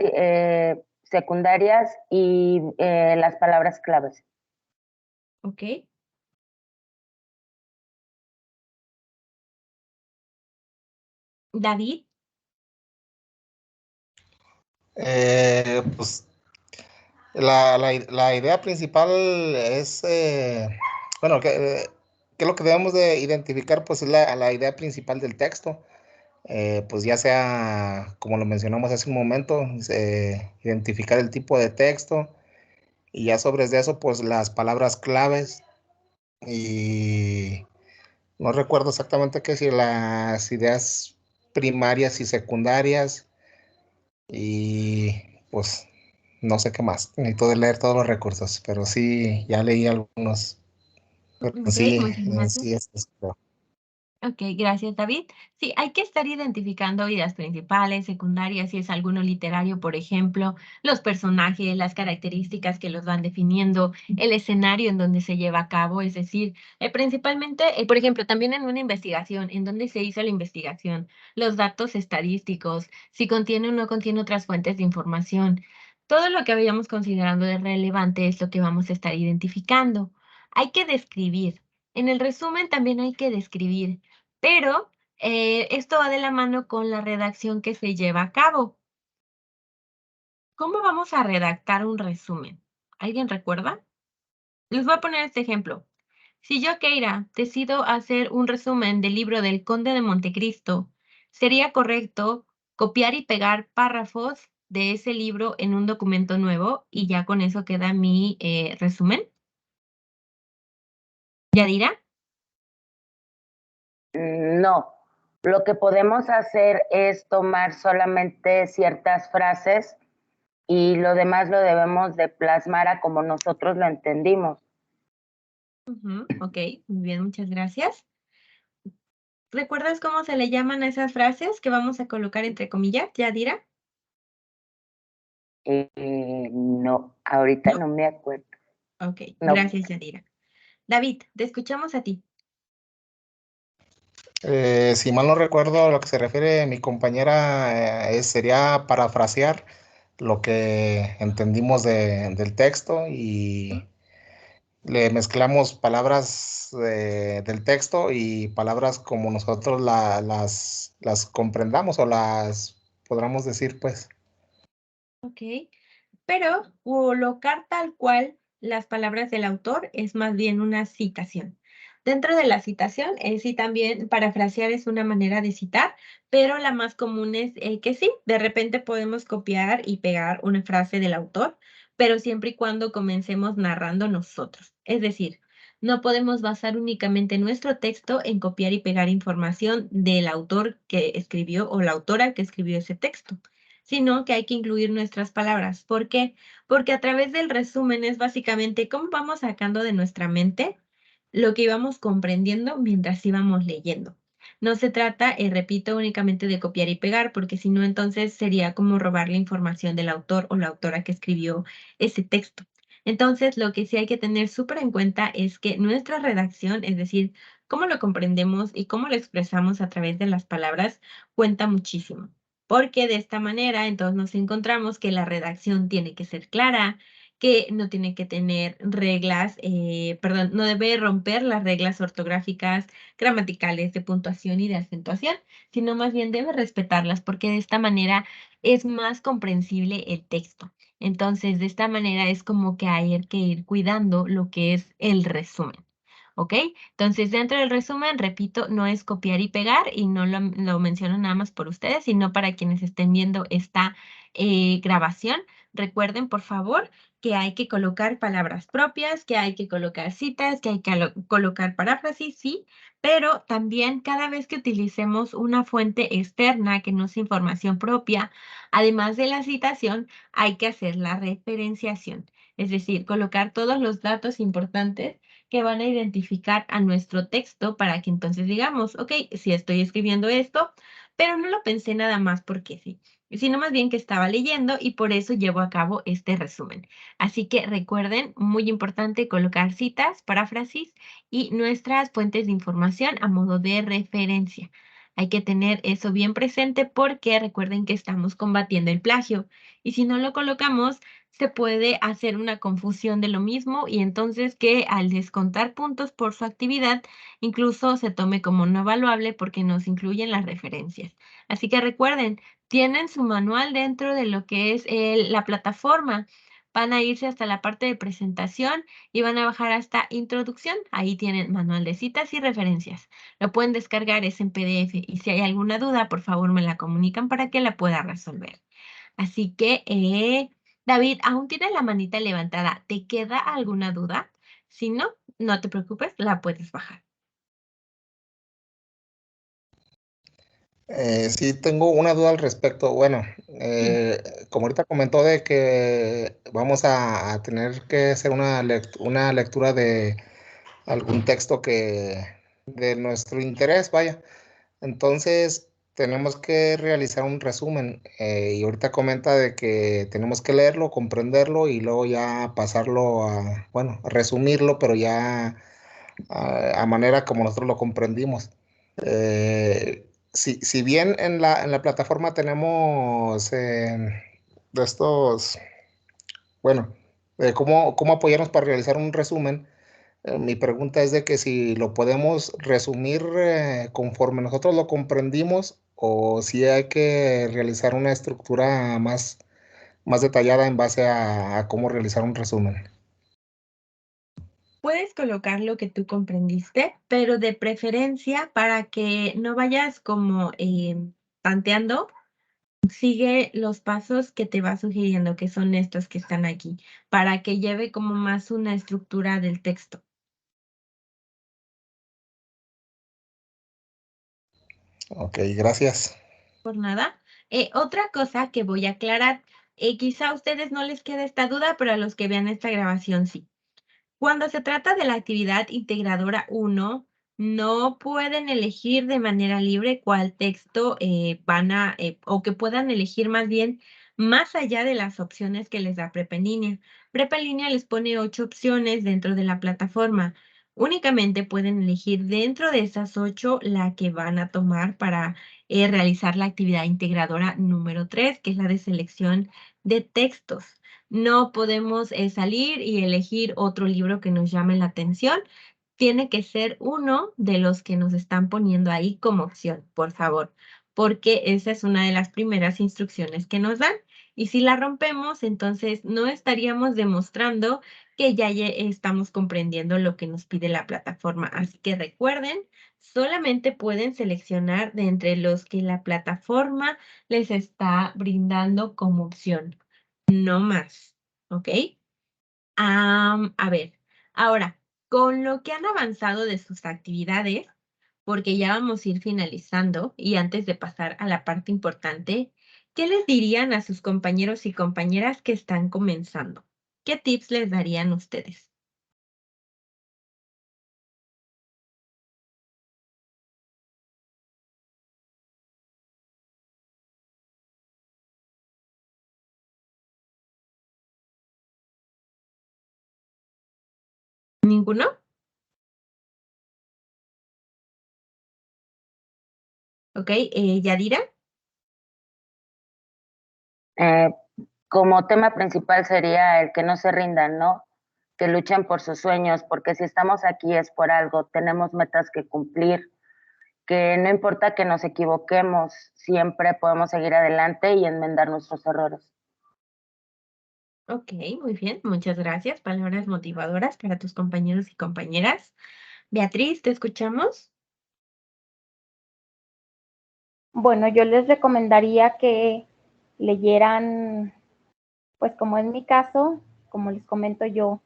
secundarias y las palabras claves. Ok. David. Pues la idea principal es, bueno, que lo que debemos de identificar, pues es la idea principal del texto. Pues ya sea, como lo mencionamos hace un momento, identificar el tipo de texto y ya sobre eso, pues las palabras claves y no recuerdo exactamente qué si las ideas primarias y secundarias y pues no sé qué más. Necesito de leer todos los recursos, pero sí, ya leí algunos. Pero Ok, muchas gracias. sí, creo. Ok, gracias, David. Sí, hay que estar identificando ideas principales, secundarias, si es alguno literario, por ejemplo, los personajes, las características que los van definiendo, el escenario en donde se lleva a cabo, es decir, principalmente, por ejemplo, también en una investigación, en donde se hizo la investigación, los datos estadísticos, si contiene o no contiene otras fuentes de información. Todo lo que habíamos considerado de relevante es lo que vamos a estar identificando. Hay que describir. En el resumen también hay que describir. Pero esto va de la mano con la redacción que se lleva a cabo. ¿Cómo vamos a redactar un resumen? ¿Alguien recuerda? Les voy a poner este ejemplo. Si yo, Keira, decido hacer un resumen del libro del Conde de Montecristo, ¿sería correcto copiar y pegar párrafos de ese libro en un documento nuevo y ya con eso queda mi resumen? ¿Yadira? No, lo que podemos hacer es tomar solamente ciertas frases y lo demás lo debemos de plasmar a como nosotros lo entendimos. Ok, muy bien, muchas gracias. ¿Recuerdas cómo se le llaman a esas frases que vamos a colocar entre comillas, Yadira? No, ahorita ¿No? no me acuerdo. Ok, No. gracias, Yadira. David, te escuchamos a ti. Si mal no recuerdo, a lo que se refiere mi compañera sería parafrasear lo que entendimos del texto y le mezclamos palabras del texto y palabras como nosotros las comprendamos o las podamos decir, pues. Ok, pero colocar tal cual las palabras del autor es más bien una citación. Dentro de la citación, sí también parafrasear es una manera de citar, pero la más común es que sí, de repente podemos copiar y pegar una frase del autor, pero siempre y cuando comencemos narrando nosotros. Es decir, no podemos basar únicamente nuestro texto en copiar y pegar información del autor que escribió o la autora que escribió ese texto, sino que hay que incluir nuestras palabras. ¿Por qué? Porque a través del resumen es básicamente cómo vamos sacando de nuestra mente lo que íbamos comprendiendo mientras íbamos leyendo. No se trata, repito, únicamente de copiar y pegar, porque si no, entonces sería como robar la información del autor o la autora que escribió ese texto. Entonces, lo que sí hay que tener súper en cuenta es que nuestra redacción, es decir, cómo lo comprendemos y cómo lo expresamos a través de las palabras, cuenta muchísimo, porque de esta manera entonces nos encontramos que la redacción tiene que ser clara, que no tiene que tener reglas, perdón, no debe romper las reglas ortográficas, gramaticales, de puntuación y de acentuación, sino más bien debe respetarlas, porque de esta manera es más comprensible el texto. Entonces, de esta manera es como que hay que ir cuidando lo que es el resumen. ¿Ok? Entonces, dentro del resumen, repito, no es copiar y pegar y no lo menciono nada más por ustedes, sino para quienes estén viendo esta grabación. Recuerden, por favor, que hay que colocar palabras propias, que hay que colocar citas, que hay que colocar paráfrasis, sí, pero también cada vez que utilicemos una fuente externa que no es información propia, además de la citación, hay que hacer la referenciación, es decir, colocar todos los datos importantes que van a identificar a nuestro texto para que entonces digamos, ok, sí estoy escribiendo esto, pero no lo pensé nada más porque sí, sino más bien que estaba leyendo y por eso llevo a cabo este resumen. Así que recuerden, muy importante colocar citas, paráfrasis y nuestras fuentes de información a modo de referencia. Hay que tener eso bien presente porque recuerden que estamos combatiendo el plagio y si no lo colocamos, se puede hacer una confusión de lo mismo y entonces que al descontar puntos por su actividad, incluso se tome como no evaluable porque no se incluyen las referencias. Así que recuerden, tienen su manual dentro de lo que es la plataforma. Van a irse hasta la parte de presentación y van a bajar hasta introducción. Ahí tienen manual de citas y referencias. Lo pueden descargar, es en PDF. Y si hay alguna duda, por favor me la comunican para que la pueda resolver. Así que, David, aún tienes la manita levantada. ¿Te queda alguna duda? Si no, no te preocupes, la puedes bajar. Sí, tengo una duda al respecto. Bueno, como ahorita comentó de que vamos a tener que hacer una lectura de algún texto que de nuestro interés, vaya. Entonces, tenemos que realizar un resumen. Y ahorita comenta de que tenemos que leerlo, comprenderlo y luego ya pasarlo bueno, resumirlo, pero ya a manera como nosotros lo comprendimos. Si bien en la plataforma tenemos de estos, bueno, cómo apoyarnos para realizar un resumen, mi pregunta es de que si lo podemos resumir conforme nosotros lo comprendimos o si hay que realizar una estructura más detallada en base a cómo realizar un resumen. Puedes colocar lo que tú comprendiste, pero de preferencia para que no vayas como tanteando, sigue los pasos que te va sugiriendo, que son estos que están aquí, para que lleve como más una estructura del texto. Ok, gracias. Por nada. Otra cosa que voy a aclarar, quizá a ustedes no les quede esta duda, pero a los que vean esta grabación sí. Cuando se trata de la actividad integradora 1, no pueden elegir de manera libre cuál texto van a, o que puedan elegir más bien más allá de las opciones que les da Prepa en línea. Prepa en línea les pone 8 opciones dentro de la plataforma. Únicamente pueden elegir dentro de esas 8 la que van a tomar para realizar la actividad integradora número 3, que es la de selección de textos. No podemos salir y elegir otro libro que nos llame la atención. Tiene que ser uno de los que nos están poniendo ahí como opción, por favor, porque esa es una de las primeras instrucciones que nos dan. Y si la rompemos, entonces no estaríamos demostrando que ya estamos comprendiendo lo que nos pide la plataforma. Así que recuerden, solamente pueden seleccionar de entre los que la plataforma les está brindando como opción, no más, ¿ok? A ver, ahora, con lo que han avanzado de sus actividades, porque ya vamos a ir finalizando y antes de pasar a la parte importante, ¿qué les dirían a sus compañeros y compañeras que están comenzando? ¿Qué tips les darían ustedes? ¿Ninguno? ¿Ok? ¿Yadira? Eh, Como tema principal sería el que no se rindan, ¿no? Que luchen por sus sueños, porque si estamos aquí es por algo, tenemos metas que cumplir, que no importa que nos equivoquemos, siempre podemos seguir adelante y enmendar nuestros errores. Ok, muy bien, muchas gracias. Palabras motivadoras para tus compañeros y compañeras. Beatriz, ¿te escuchamos? Bueno, yo les recomendaría que leyeran, pues como en mi caso, como les comento yo,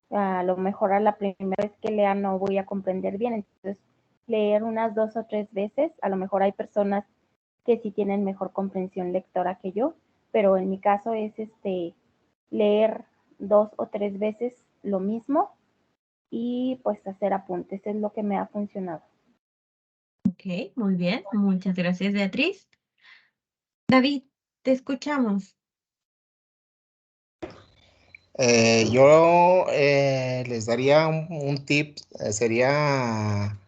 a lo mejor a la primera vez que lea no voy a comprender bien, entonces leer unas 2 o 3 veces, a lo mejor hay personas que sí tienen mejor comprensión lectora que yo, pero en mi caso es leer 2 o 3 veces lo mismo y pues hacer apuntes, es lo que me ha funcionado. Ok, muy bien, muchas gracias, Beatriz. David, te escuchamos. Yo les daría un tip, sería,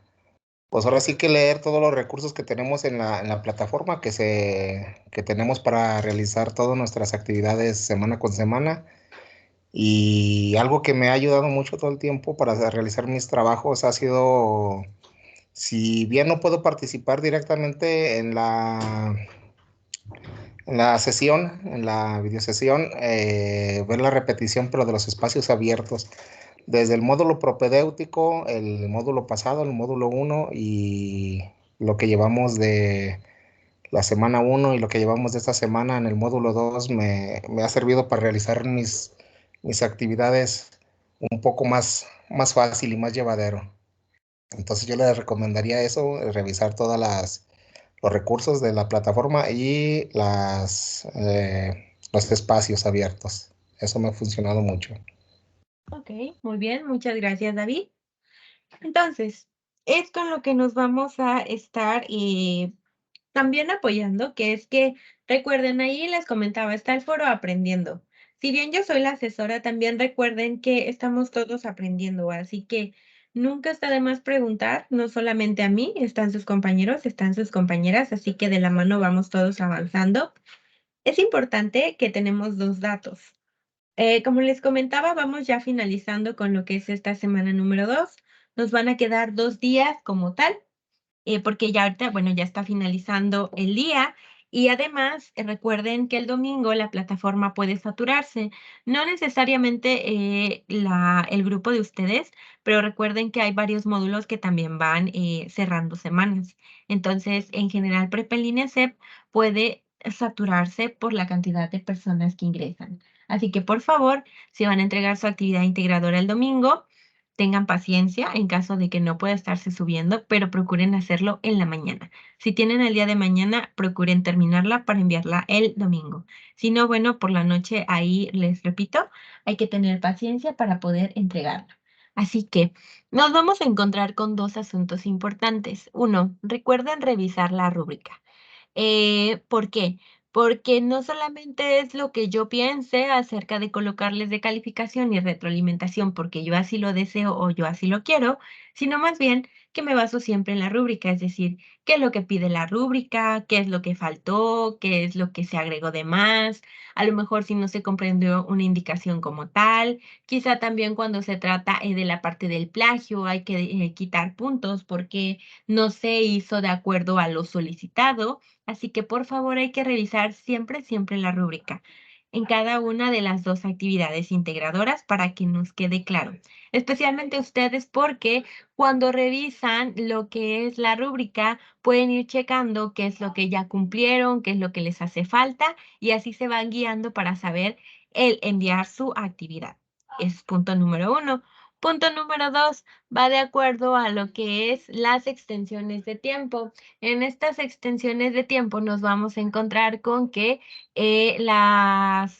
pues ahora sí que leer todos los recursos que tenemos en la plataforma que tenemos para realizar todas nuestras actividades semana con semana. Y algo que me ha ayudado mucho todo el tiempo para realizar mis trabajos ha sido, si bien no puedo participar directamente en la sesión, en la videosesión, ver la repetición, pero de los espacios abiertos, desde el módulo propedéutico, el módulo pasado, el módulo uno y lo que llevamos de la semana uno y lo que llevamos de esta semana en el módulo 2 me ha servido para realizar mis actividades un poco más fácil y más llevadero. Entonces yo les recomendaría eso, revisar todas los recursos de la plataforma y los espacios abiertos. Eso me ha funcionado mucho. Ok, muy bien, muchas gracias, David. Entonces, es con lo que nos vamos a estar también apoyando, que es que recuerden, ahí les comentaba, está el foro aprendiendo. Si bien yo soy la asesora, también recuerden que estamos todos aprendiendo, así que nunca está de más preguntar, no solamente a mí, están sus compañeros, están sus compañeras, así que de la mano vamos todos avanzando. Es importante que tenemos dos datos. Como les comentaba, vamos ya finalizando con lo que es esta semana número 2. Nos van a quedar 2 días como tal, porque ya ahorita, bueno, ya está finalizando el día y además recuerden que el domingo la plataforma puede saturarse. No necesariamente el grupo de ustedes, pero recuerden que hay varios módulos que también van cerrando semanas. Entonces, en general, Prepa en línea CEP puede saturarse por la cantidad de personas que ingresan. Así que, por favor, si van a entregar su actividad integradora el domingo, tengan paciencia en caso de que no pueda estarse subiendo, pero procuren hacerlo en la mañana. Si tienen el día de mañana, procuren terminarla para enviarla el domingo. Si no, bueno, por la noche ahí les repito, hay que tener paciencia para poder entregarla. Así que nos vamos a encontrar con dos asuntos importantes. Uno, recuerden revisar la rúbrica. ¿Por qué? porque no solamente es lo que yo piense acerca de colocarles de calificación y retroalimentación porque yo así lo deseo o yo así lo quiero, sino más bien que me baso siempre en la rúbrica, es decir, qué es lo que pide la rúbrica, qué es lo que faltó, qué es lo que se agregó de más, a lo mejor si no se comprendió una indicación como tal, quizá también cuando se trata de la parte del plagio hay que quitar puntos porque no se hizo de acuerdo a lo solicitado. Así que por favor hay que revisar siempre, siempre la rúbrica en cada una de las dos actividades integradoras para que nos quede claro. Especialmente ustedes porque cuando revisan lo que es la rúbrica pueden ir checando qué es lo que ya cumplieron, qué es lo que les hace falta y así se van guiando para saber el enviar su actividad. Es punto número 1. Punto número 2, va de acuerdo a lo que es las extensiones de tiempo. En estas extensiones de tiempo nos vamos a encontrar con que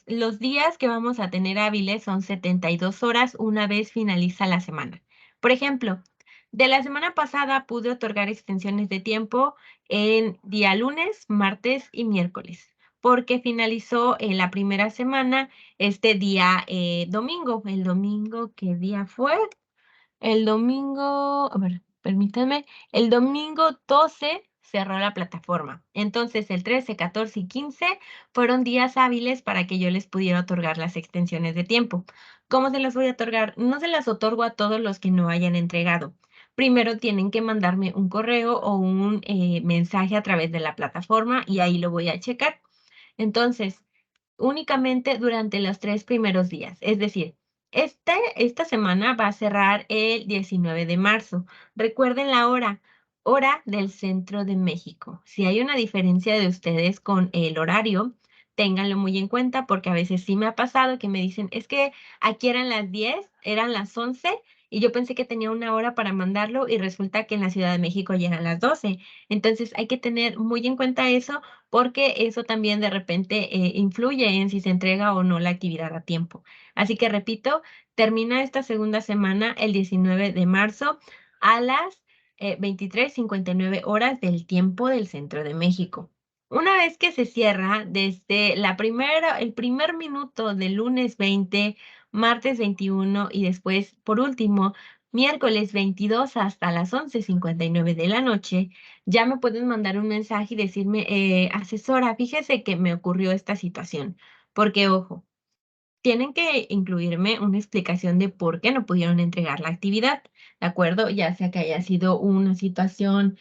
los días que vamos a tener hábiles son 72 horas una vez finaliza la semana. Por ejemplo, de la semana pasada pude otorgar extensiones de tiempo en día lunes, martes y miércoles, porque finalizó la primera semana este día domingo. ¿El domingo qué día fue? El domingo, a ver, permítanme, el domingo 12 cerró la plataforma. Entonces, el 13, 14 y 15 fueron días hábiles para que yo les pudiera otorgar las extensiones de tiempo. ¿Cómo se las voy a otorgar? No se las otorgo a todos los que no hayan entregado. Primero tienen que mandarme un correo o un mensaje a través de la plataforma y ahí lo voy a checar. Entonces, únicamente durante los 3 primeros días. Es decir, esta semana va a cerrar el 19 de marzo. Recuerden la hora del centro de México. Si hay una diferencia de ustedes con el horario, ténganlo muy en cuenta porque a veces sí me ha pasado que me dicen, es que aquí eran las 10, eran las 11 y yo pensé que tenía una hora para mandarlo y resulta que en la Ciudad de México ya eran las 12. Entonces hay que tener muy en cuenta eso porque eso también de repente influye en si se entrega o no la actividad a tiempo. Así que repito, termina esta segunda semana el 19 de marzo a las 23:59 horas del tiempo del centro de México. Una vez que se cierra desde el primer minuto del lunes 20, martes 21 y después, por último, miércoles 22 hasta las 11:59 de la noche, ya me pueden mandar un mensaje y decirme, asesora, fíjese que me ocurrió esta situación. Porque, ojo, tienen que incluirme una explicación de por qué no pudieron entregar la actividad, ¿de acuerdo? Ya sea que haya sido una situación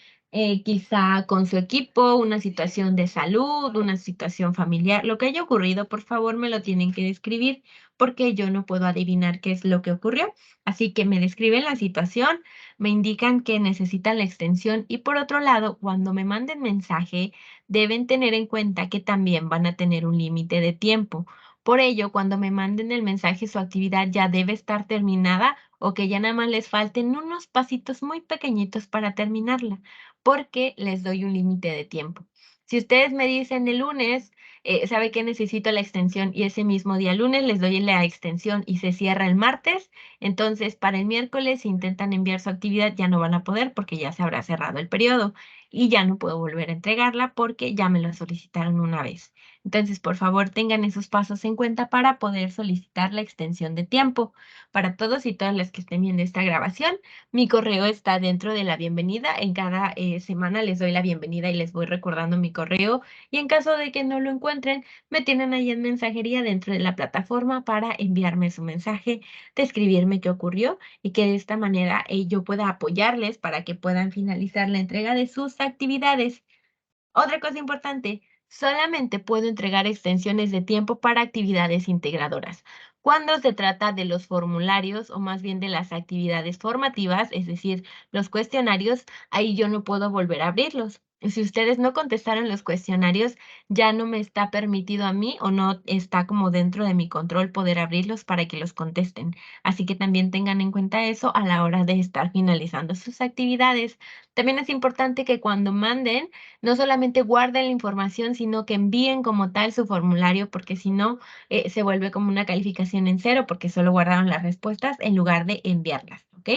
quizá con su equipo, una situación de salud, una situación familiar, lo que haya ocurrido, por favor me lo tienen que describir porque yo no puedo adivinar qué es lo que ocurrió. Así que me describen la situación, me indican que necesitan la extensión y por otro lado, cuando me manden mensaje, deben tener en cuenta que también van a tener un límite de tiempo. Por ello, cuando me manden el mensaje, su actividad ya debe estar terminada o que ya nada más les falten unos pasitos muy pequeñitos para terminarla, porque les doy un límite de tiempo. Si ustedes me dicen el lunes, sabe que necesito la extensión y ese mismo día lunes les doy la extensión y se cierra el martes, entonces para el miércoles si intentan enviar su actividad ya no van a poder porque ya se habrá cerrado el periodo y ya no puedo volver a entregarla porque ya me la solicitaron una vez. Entonces, por favor, tengan esos pasos en cuenta para poder solicitar la extensión de tiempo. Para todos y todas las que estén viendo esta grabación, mi correo está dentro de la bienvenida. En cada semana les doy la bienvenida y les voy recordando mi correo. Y en caso de que no lo encuentren, me tienen ahí en mensajería dentro de la plataforma para enviarme su mensaje, describirme qué ocurrió y que de esta manera yo pueda apoyarles para que puedan finalizar la entrega de sus actividades. Otra cosa importante, solamente puedo entregar extensiones de tiempo para actividades integradoras. Cuando se trata de los formularios o más bien de las actividades formativas, es decir, los cuestionarios, ahí yo no puedo volver a abrirlos. Si ustedes no contestaron los cuestionarios, ya no me está permitido a mí o no está como dentro de mi control poder abrirlos para que los contesten. Así que también tengan en cuenta eso a la hora de estar finalizando sus actividades. También es importante que cuando manden, no solamente guarden la información, sino que envíen como tal su formulario, porque si no, se vuelve como una calificación en cero, porque solo guardaron las respuestas en lugar de enviarlas, ¿ok?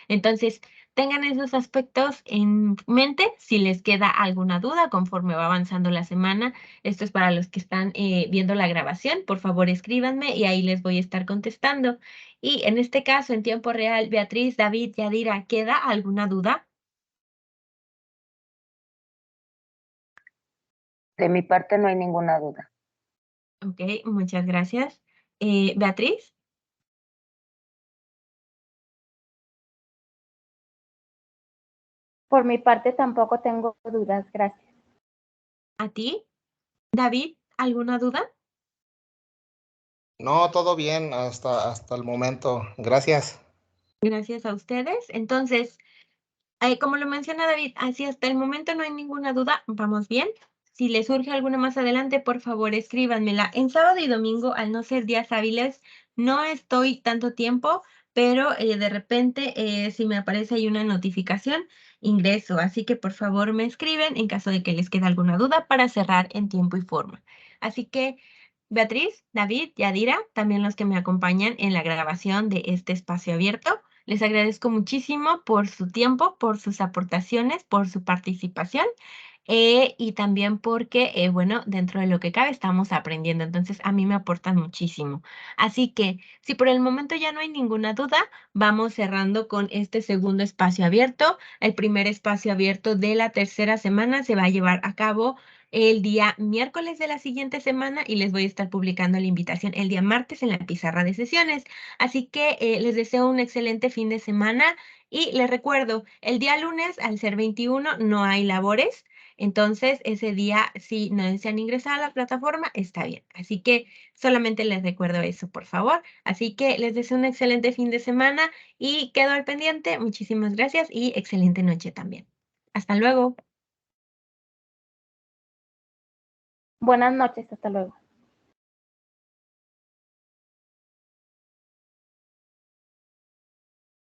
Entonces, tengan esos aspectos en mente si les queda alguna duda conforme va avanzando la semana. Esto es para los que están viendo la grabación. Por favor, escríbanme y ahí les voy a estar contestando. Y en este caso, en tiempo real, Beatriz, David, Yadira, ¿queda alguna duda? De mi parte no hay ninguna duda. Ok, muchas gracias. Beatriz, Por mi parte tampoco tengo dudas, gracias. ¿a ti? David, ¿alguna duda? No, todo bien hasta el momento. Gracias. Gracias a ustedes. Entonces, como lo menciona David, así hasta el momento no hay ninguna duda, vamos bien. Si les surge alguna más adelante, por favor, escríbanmela. En sábado y domingo, al no ser días hábiles, no estoy tanto tiempo, pero de repente, si me aparece ahí una notificación, ingreso. Así que por favor me escriben en caso de que les quede alguna duda para cerrar en tiempo y forma. Así que, Beatriz, David, Yadira, también los que me acompañan en la grabación de este espacio abierto. Les agradezco muchísimo por su tiempo, por sus aportaciones, por su participación y también porque, bueno, dentro de lo que cabe estamos aprendiendo, entonces a mí me aportan muchísimo. Así que si por el momento ya no hay ninguna duda, vamos cerrando con este segundo espacio abierto. El primer espacio abierto de la tercera semana se va a llevar a cabo el día miércoles de la siguiente semana y les voy a estar publicando la invitación el día martes en la pizarra de sesiones. Así que les deseo un excelente fin de semana y les recuerdo, el día lunes, al ser 21, no hay labores. Entonces, ese día, si no desean ingresar a la plataforma, está bien. Así que solamente les recuerdo eso, por favor. Así que les deseo un excelente fin de semana y quedo al pendiente. Muchísimas gracias y excelente noche también. Hasta luego. Buenas noches, hasta luego.